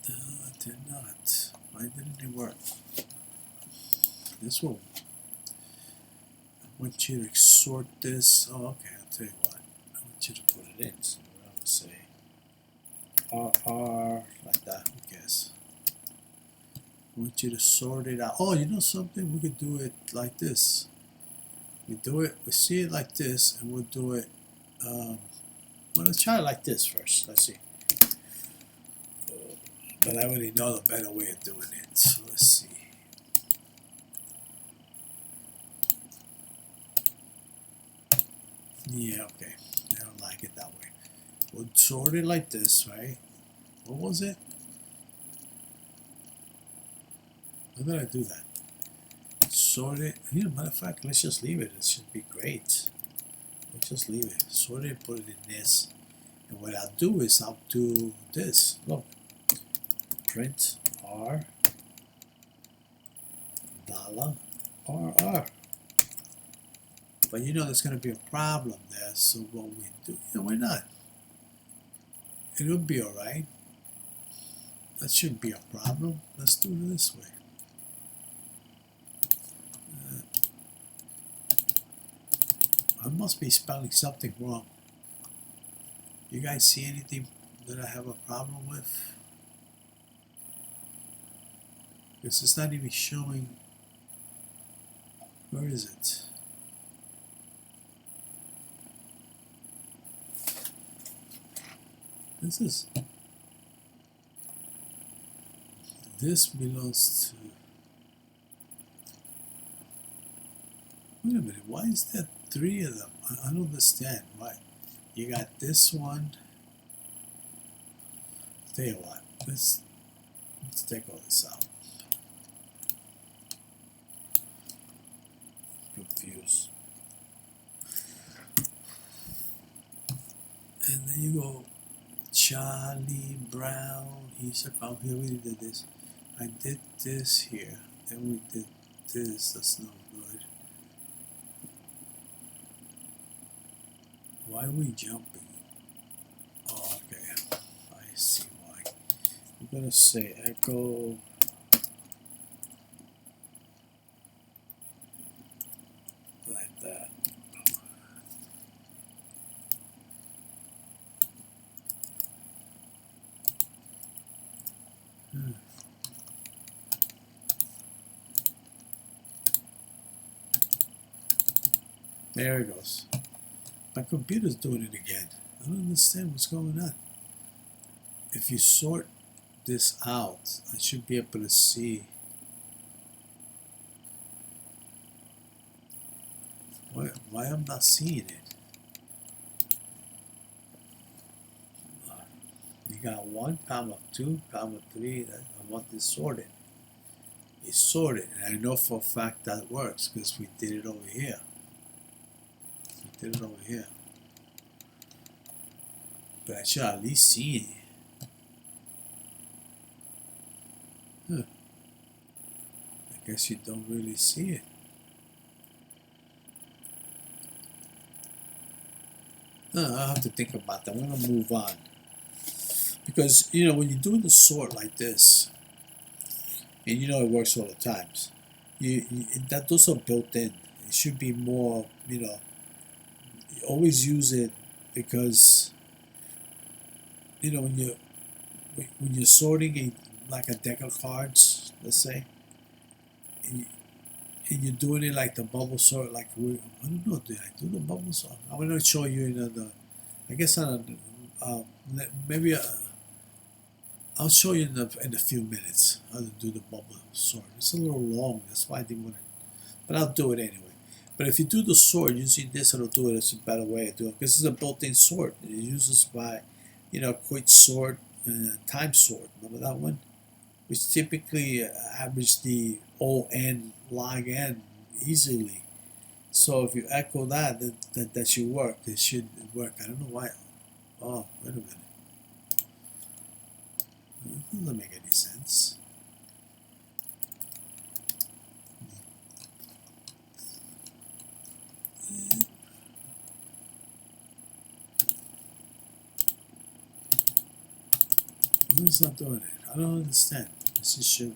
A: No, it did not. Why didn't it work? This one. I want you to sort this. Oh, okay. I'll tell you what. I want you to put it in. So I would say RR like that. Who cares? I want you to sort it out. Oh, you know something? We could do it like this. we see it like this, and we'll do it, well, let's try it like this first. Let's see. But I already know the better way of doing it, so let's see. Yeah, okay. I don't like it that way. We'll sort it like this, right? What was it? How did I do that? Sort it. Here, matter of fact, let's just leave it. It should be great. Let's just leave it. Sort it, put it in this. And what I'll do is I'll do this. Look. Print R $RR. But you know there's going to be a problem there. So what we do, why not? It'll be alright. That shouldn't be a problem. Let's do it this way. I must be spelling something wrong. You guys see anything that I have a problem with? Because it's not even showing. Where is it? This belongs to. Wait a minute, why is there 3 of them? I don't understand why. You got this one. Tell you what, let's take all this out. Confused. And then you go Charlie Brown. He's a oh, here we did this. I did this here. Then we did this. That's no good. Why are we jumping? Oh, okay. I see why. I'm gonna say echo. Like that. There it goes. My computer's doing it again. I don't understand what's going on. If you sort this out, I should be able to see. Why I'm not seeing it? You got 1, 2, 3. I want this sorted. It's sorted, and I know for a fact that works because we did it over here. We did it over here. But I should at least see it. Huh. I guess you don't really see it. I'll have to think about that. I'm going to move on. Because, you know, when you're doing the sort like this, and you know it works all the times, that those are built in. It should be more, you know, you always use it because, you know, when you're sorting like a deck of cards, let's say, and you're doing it like the bubble sort, like I don't know, did I do the bubble sort? I'm going to show you in I guess maybe I'll show you in a few minutes how to do the bubble sort. It's a little long, that's why I didn't want to, but I'll do it anyway. But if you do the sort using this, it'll do it. It's a better way to do it because it's a built-in sort. It uses by, you know, quick sort and time sort. Remember that one? Which typically average the O(n) log n easily. So if you echo that, that should work. It should work. I don't know why. Oh, wait a minute. That doesn't make any sense. It's not doing it. I don't understand. This is should.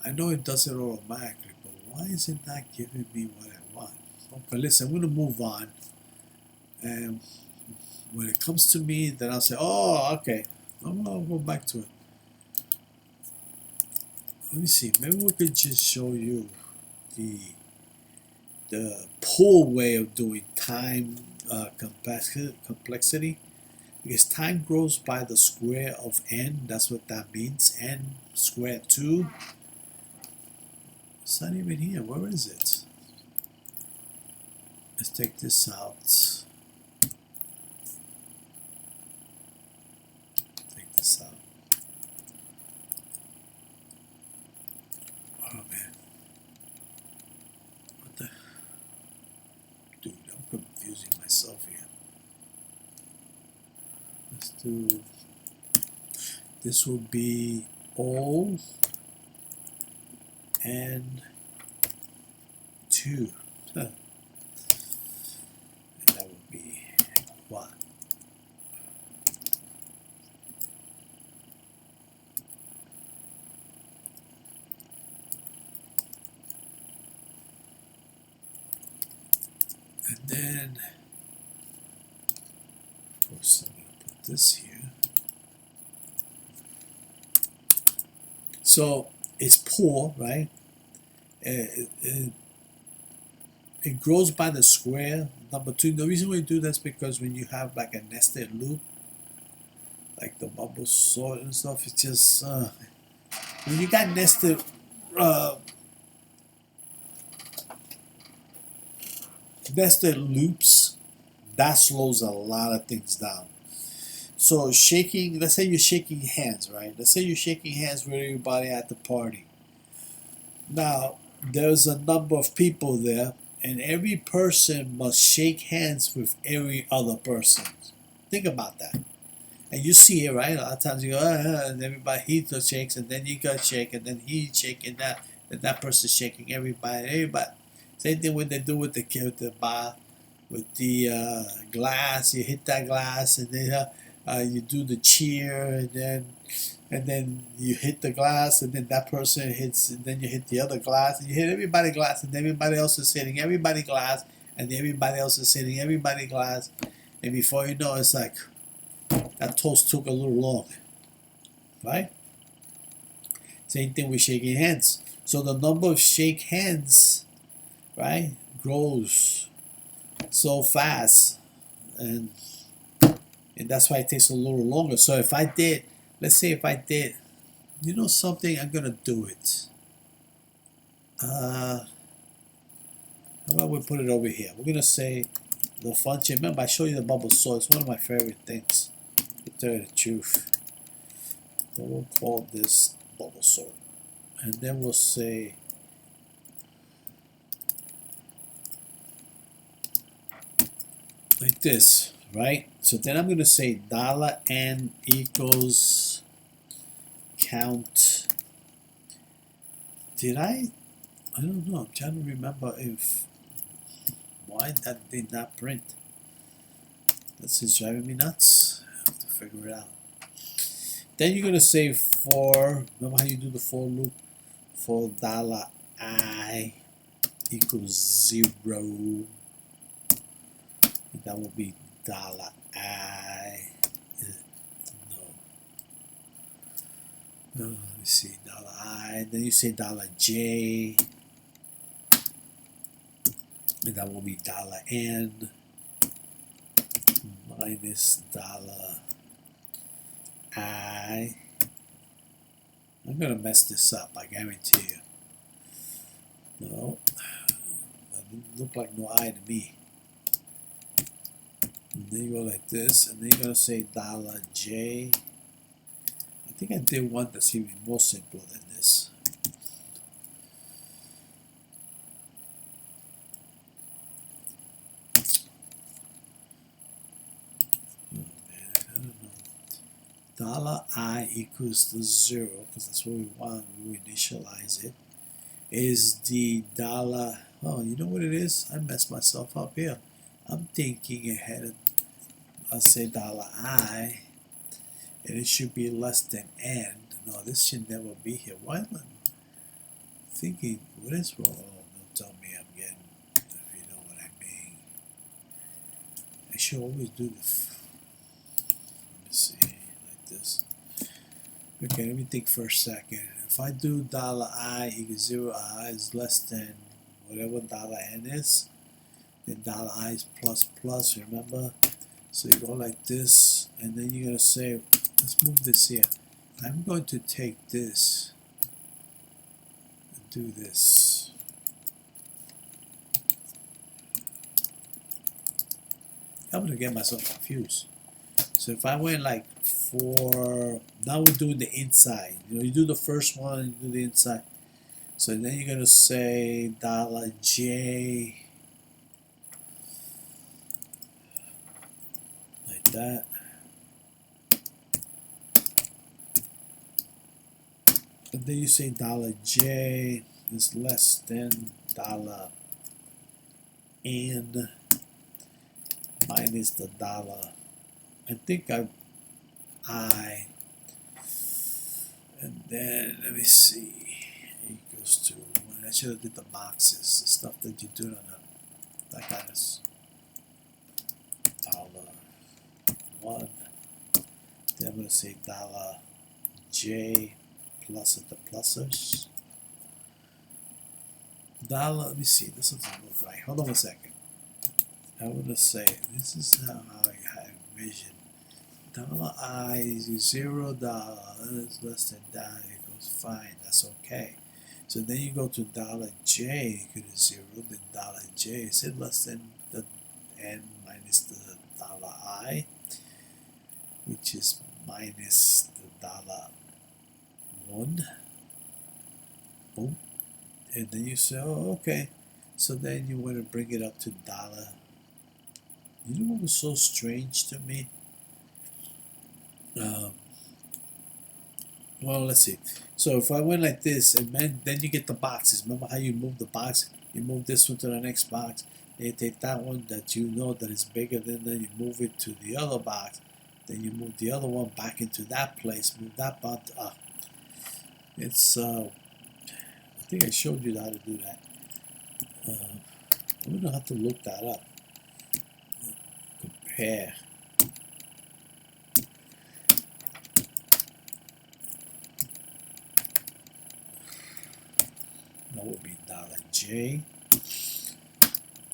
A: I know it does it automatically, but why is it not giving me what I want? Okay, listen, I'm going to move on. And when it comes to me, then I'll say, oh, okay. I'll go back to it. Let me see. Maybe we could just show you the cool way of doing time complexity, because time grows by the square of n. That's what that means. N squared 2. It's not even here. Where is it? Let's take this out. Take this out. Oh man. What the? Dude, I'm confusing myself here. Let's do. This will be O and 2. Huh. And that would be 1. And then, of course, I'm going to put this here. So it's poor, right? It grows by the square. Number 2, the reason we do this is because when you have like a nested loop, like the bubble sort and stuff, it's just when you got nested nested loops, that slows a lot of things down. So shaking, let's say you're shaking hands, right? Let's say you're shaking hands with everybody at the party. Now, there's a number of people there, and every person must shake hands with every other person. Think about that. And you see it, right? A lot of times you go, and everybody, he shakes, and then you go shake, and then he shaking that, and that person's shaking everybody. Same thing when they do with the bar, with the glass. You hit that glass, and then you do the cheer, and then you hit the glass, and then that person hits, and then you hit the other glass, and you hit everybody glass, and everybody else is hitting everybody glass, and everybody else is hitting everybody glass, and before you know, it's like that toast took a little long, right? Same thing with shaking hands. So the number of shake hands, right, grows so fast, and that's why it takes a little longer. So if I did, let's say if I did, you know something, I'm gonna do it. How about we put it over here? We're gonna say the function. Remember, I showed you the bubble sort. It's one of my favorite things, to tell you the truth. So we'll call this bubble sort, and then we'll say like this, right? So then I'm going to say $n equals count. Did I don't know. I'm trying to remember why that did not print. This is driving me nuts. I have to figure it out. Then you're going to say for, remember how you do the for loop? For $I equals 0. That will be $I. No, let me see, $I. Then you say $J. And that will be $N minus $I. I'm gonna mess this up, I guarantee you. No, that didn't look like no I to me. And then you go like this, and then you're gonna say $J. I think I did one that's even more simple than this. Oh man, I don't know. $I equals to 0, because that's what we want. We initialize it. Is the dollar? Oh, you know what it is? I messed myself up here. I'm thinking ahead of, I'll say $I, and it should be less than N. No, this should never be here. Why am I thinking, what is wrong? Oh, don't tell me I'm getting, if you know what I mean. I should always do the, let me see, like this. Okay, let me think for a second. If I do $I equals 0, I is less than whatever $N is, then dollar I is plus plus, remember? So you go like this, and then you're going to say, let's move this here. I'm going to take this and do this. I'm going to get myself confused. So if I went like for, now we're doing the inside. You know, you do the first one, you do the inside. So then you're going to say dollar $J, like that. And then you say dollar $J is less than dollar N minus the dollar. I think I, and then let me see, equals to, I should have did the boxes, the stuff that you do on that kind of $1. Then I'm going to say dollar $J plus at the pluses. Dollar, let me see, this doesn't look right. Hold on a second. I'm going to say, this is how I envision. Dollar I is $0 less than that equals fine, that's okay. So then you go to dollar $J equal to 0, then dollar $J is it less than the N minus the dollar I, which is minus the dollar $1. Boom. And then you say, oh, okay. So then you want to bring it up to dollar. You know what was so strange to me? Well, let's see. So if I went like this, and then you get the boxes. Remember how you move the box? You move this one to the next box. Then you take that one that you know that is bigger than, then you move it to the other box. Then you move the other one back into that place. Move that box. It's I think I showed you how to do that. I'm gonna have to look that up. Compare. That would be dollar $J,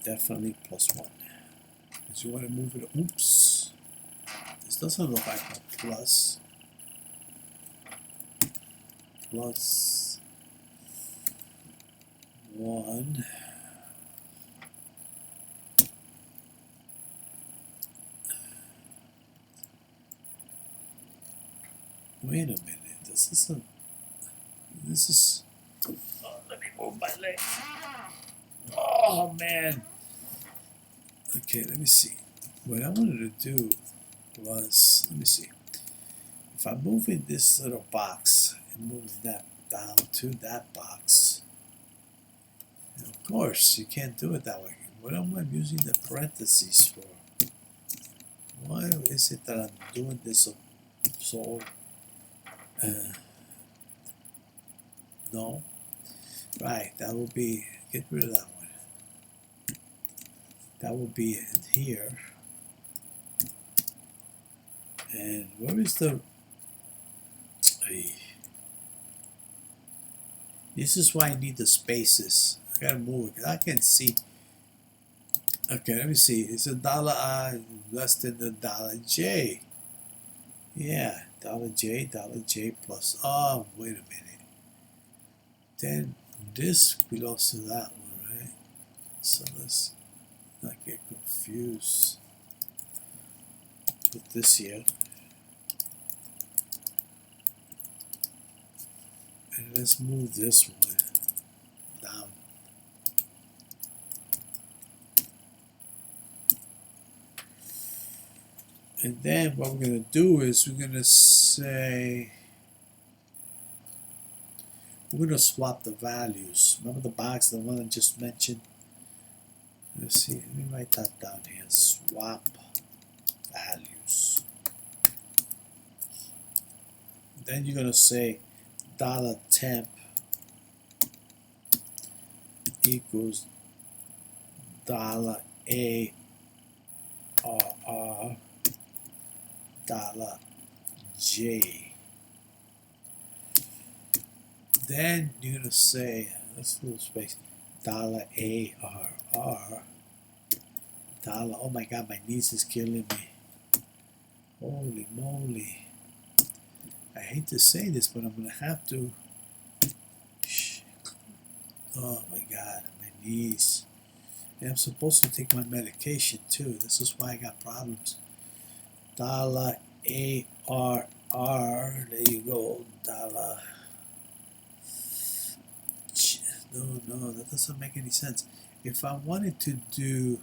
A: definitely +1. Because you want to move it, oops, this doesn't look like a plus. +1. Wait a minute, this isn't, this is, oh, let me move my leg. Oh man. Okay, let me see. What I wanted to do was, let me see. If I'm moving this little box and moving that down to that box, and of course you can't do it that way. What am I using the parentheses for? Why is it that I'm doing this so no? Right, that will be, get rid of that one. That will be in here. And where is the, this is why I need the spaces. I gotta move it, because I can't see. Okay, let me see. It's a dollar I less than the dollar J. Yeah, dollar J plus, oh, wait a minute. Then this belongs to that one, right? So let's not get confused. Put this here. And let's move this one down. And then what we're going to do is we're going to say, we're going to swap the values. Remember the box, the one I just mentioned? Let's see, let me write that down here. Swap values. Then you're going to say dollar $temp equals dollar ARR dollar $J. Then you're going to say, let's little space, dollar $ARR dollar. Oh my God, my niece is killing me. Holy moly. I hate to say this, but I'm gonna have to. Oh my God, my niece. And I'm supposed to take my medication too. This is why I got problems. Dollar ARR. There you go. Dollar. No, that doesn't make any sense. If I wanted to do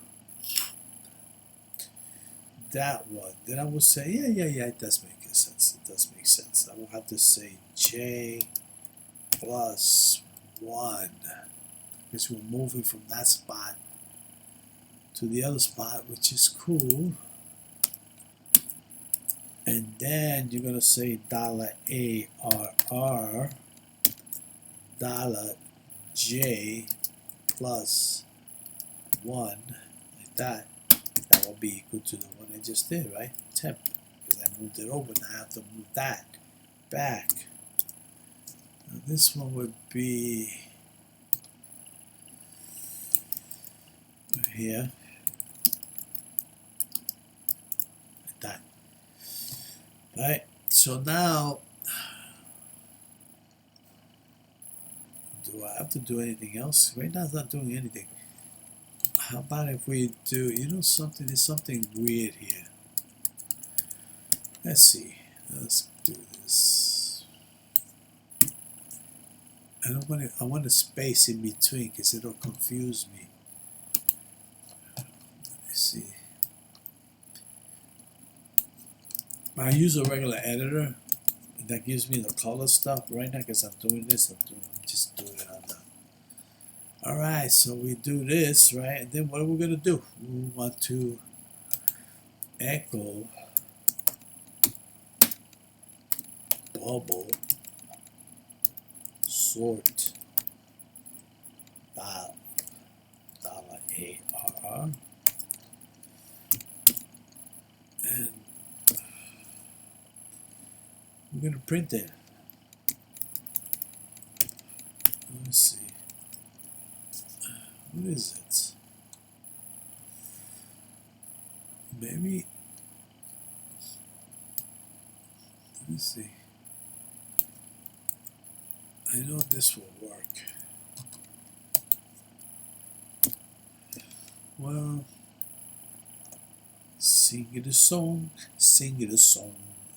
A: that one, then I would say, yeah, it does make sense. It does make sense. I will have to say J plus 1, because we're moving from that spot to the other spot, which is cool. And then you're gonna say dollar ARR, dollar J plus 1, like that. That will be equal to the one I just did, right? Temp, because I moved it over. Now I have to move that back. Now this one would be right here, like that. Right. So now, do I have to do anything else? Right now, it's not doing anything. How about if we do, you know something, there's something weird here. Let's see. Let's do this. I want a space in between because it'll confuse me. Let's see. I use a regular editor that gives me the color stuff right now because I'm doing this. I'm just doing it on that. Alright, so we do this, right? And then what are we going to do? We want to echo bubble sort dollar ARR, and we're going to print it. Let's see. What is it? Maybe. Let me see. I know this will work. Well, sing it a song, sing it a song.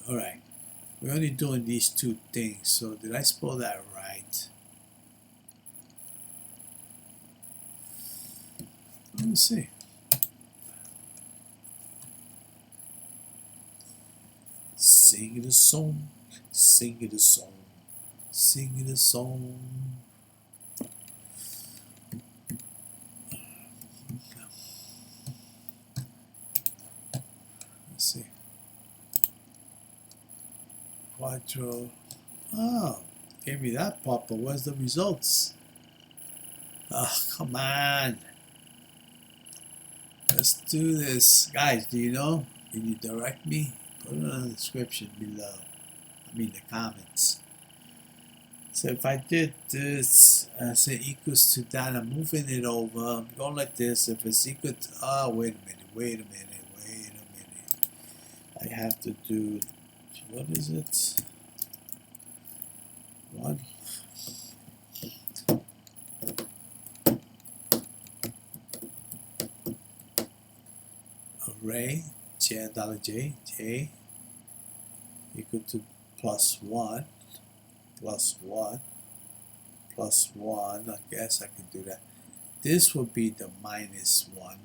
A: Alright, we're only doing these two things, so did I spell that right? Let me see. Sing it a song, sing it a song, sing it a song. Let's see. Quattro. Oh, gave me that pop, but where's the results? Oh, come on. Let's do this. Guys, do you know? Can you direct me? Put it in the description below. I mean the comments. So if I did this, say equals to that, I'm moving it over. I'm going like this. If it's equal to, oh, wait a minute. I have to do, what is it? 1. Array, $J equal to plus 1, plus 1, plus 1. I guess I can do that. This would be the minus 1.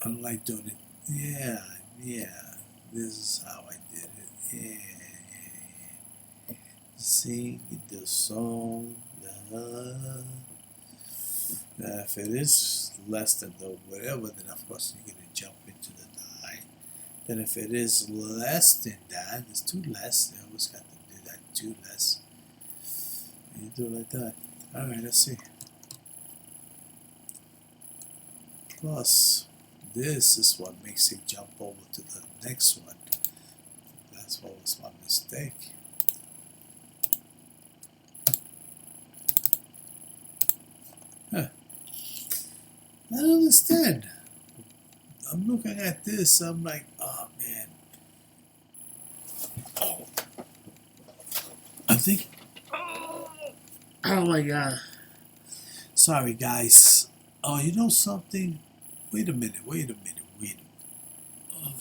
A: I don't like doing it. Yeah. This is how I did it. Yeah. Sing the song. If it is less than the whatever, then of course you're going to jump into the die. Then if it is less than that, it's 2 less. I always got to do that, 2 less. And you do it like that. Alright, let's see. Plus, this is what makes it jump over to the next one. That's what was my mistake. Huh. this, I'm like, oh man. Oh. I think. Oh my god. Sorry guys. Oh, you know something? Wait a minute. Oh.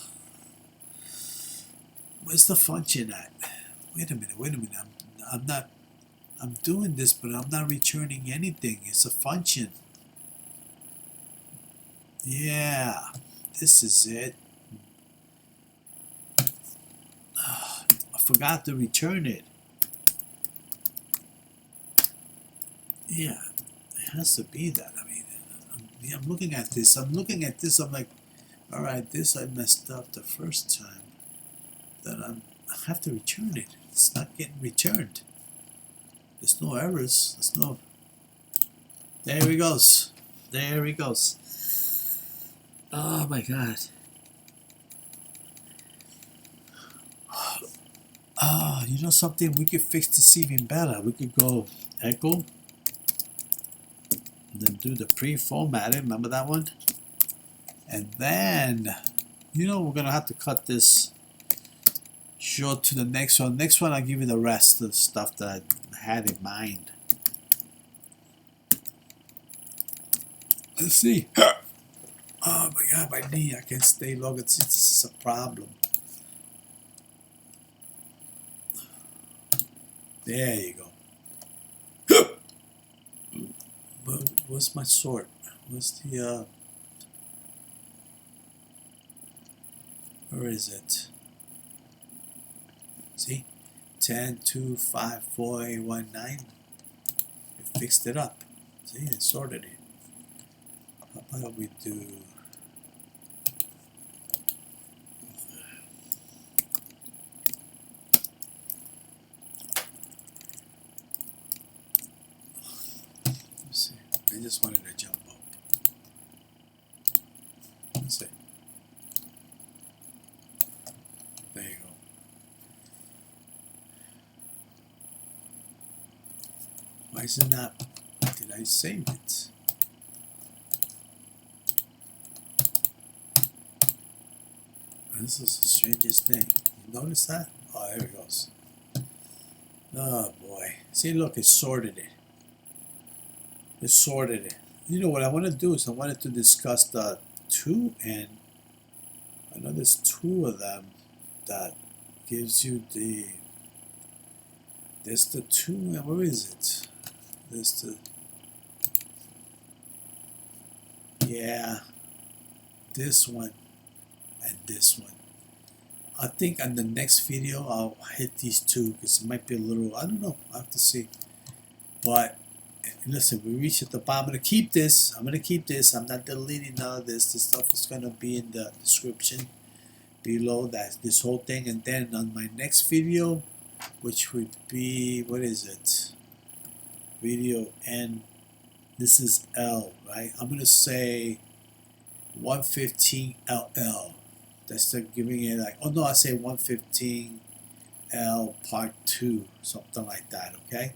A: Where's the function at? Wait a minute. I'm doing this, but I'm not returning anything. It's a function. Yeah, this is it. I forgot to return it. Yeah, it has to be that. I mean, I'm looking at this. I'm like, all right, this I messed up the first time. Then I have to return it. It's not getting returned. There's no errors. There's no. There he goes. There he goes. Oh my god. Ah, you know something? We could fix this even better. We could go echo. And then do the pre-formatting. Remember that one? And then, you know, we're gonna have to cut this short to the next one. Next one, I'll give you the rest of the stuff that I had in mind. Let's see. Oh my god, my knee, I can't stay longer. This is a problem. There you go. Where's my sword? Where's the, where is it? See? 10, 2, 5, 4, 8, 1, 9. It fixed it up. See, it sorted it. How about we do... Let's see. I just wanted to jump up. Let's see. There you go. Why is it not? Did I save it? This is the strangest thing. You notice that? Oh, there it goes. Oh boy. See, look, it sorted it. It sorted it. You know what I want to do is I wanted to discuss the two, and I know there's two of them that gives you the. There's the two, and where is it? There's the. Yeah. This one and this one. I think on the next video I'll hit these two because it might be a little, I don't know, I have to see. But listen, we reached at the bottom. I'm gonna keep this. I'm not deleting none of this. This stuff is gonna be in the description below, that this whole thing. And then on my next video, which would be, what is it? Video N. This is L, right? I'm gonna say 115 LL. That's the giving it like, oh no, I say 115 L part 2, something like that, okay?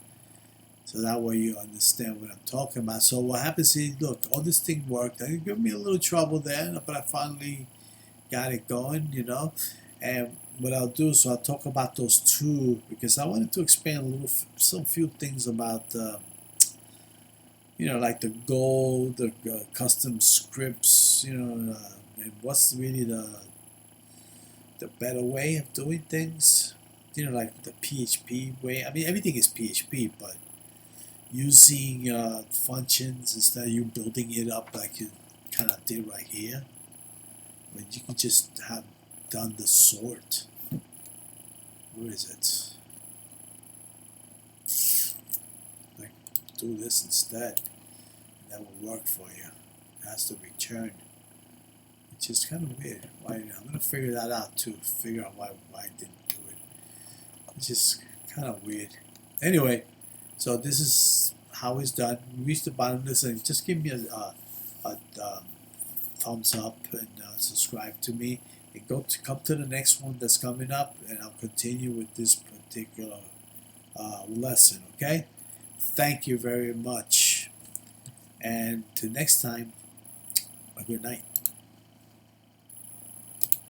A: So that way you understand what I'm talking about. So what happens is, look, all this thing worked. It gave me a little trouble there, but I finally got it going, you know. And what I'll do, so I'll talk about those two, because I wanted to expand a little, some few things about, you know, like the goal, the custom scripts, you know, and what's really the better way of doing things, you know, like the PHP way. I mean, everything is PHP, but using functions instead of you building it up like you kind of did right here, when you can just have done the sort. Where is it? Like, do this instead, and that will work for you. It has to return. Which is kind of weird. Why? I'm gonna figure that out too. Figure out why I didn't do it. It's just kind of weird. Anyway, so this is how it's done. We reached the bottom of this, and just give me a thumbs up and subscribe to me. And come to the next one that's coming up, and I'll continue with this particular lesson. Okay. Thank you very much, and till next time. A good night.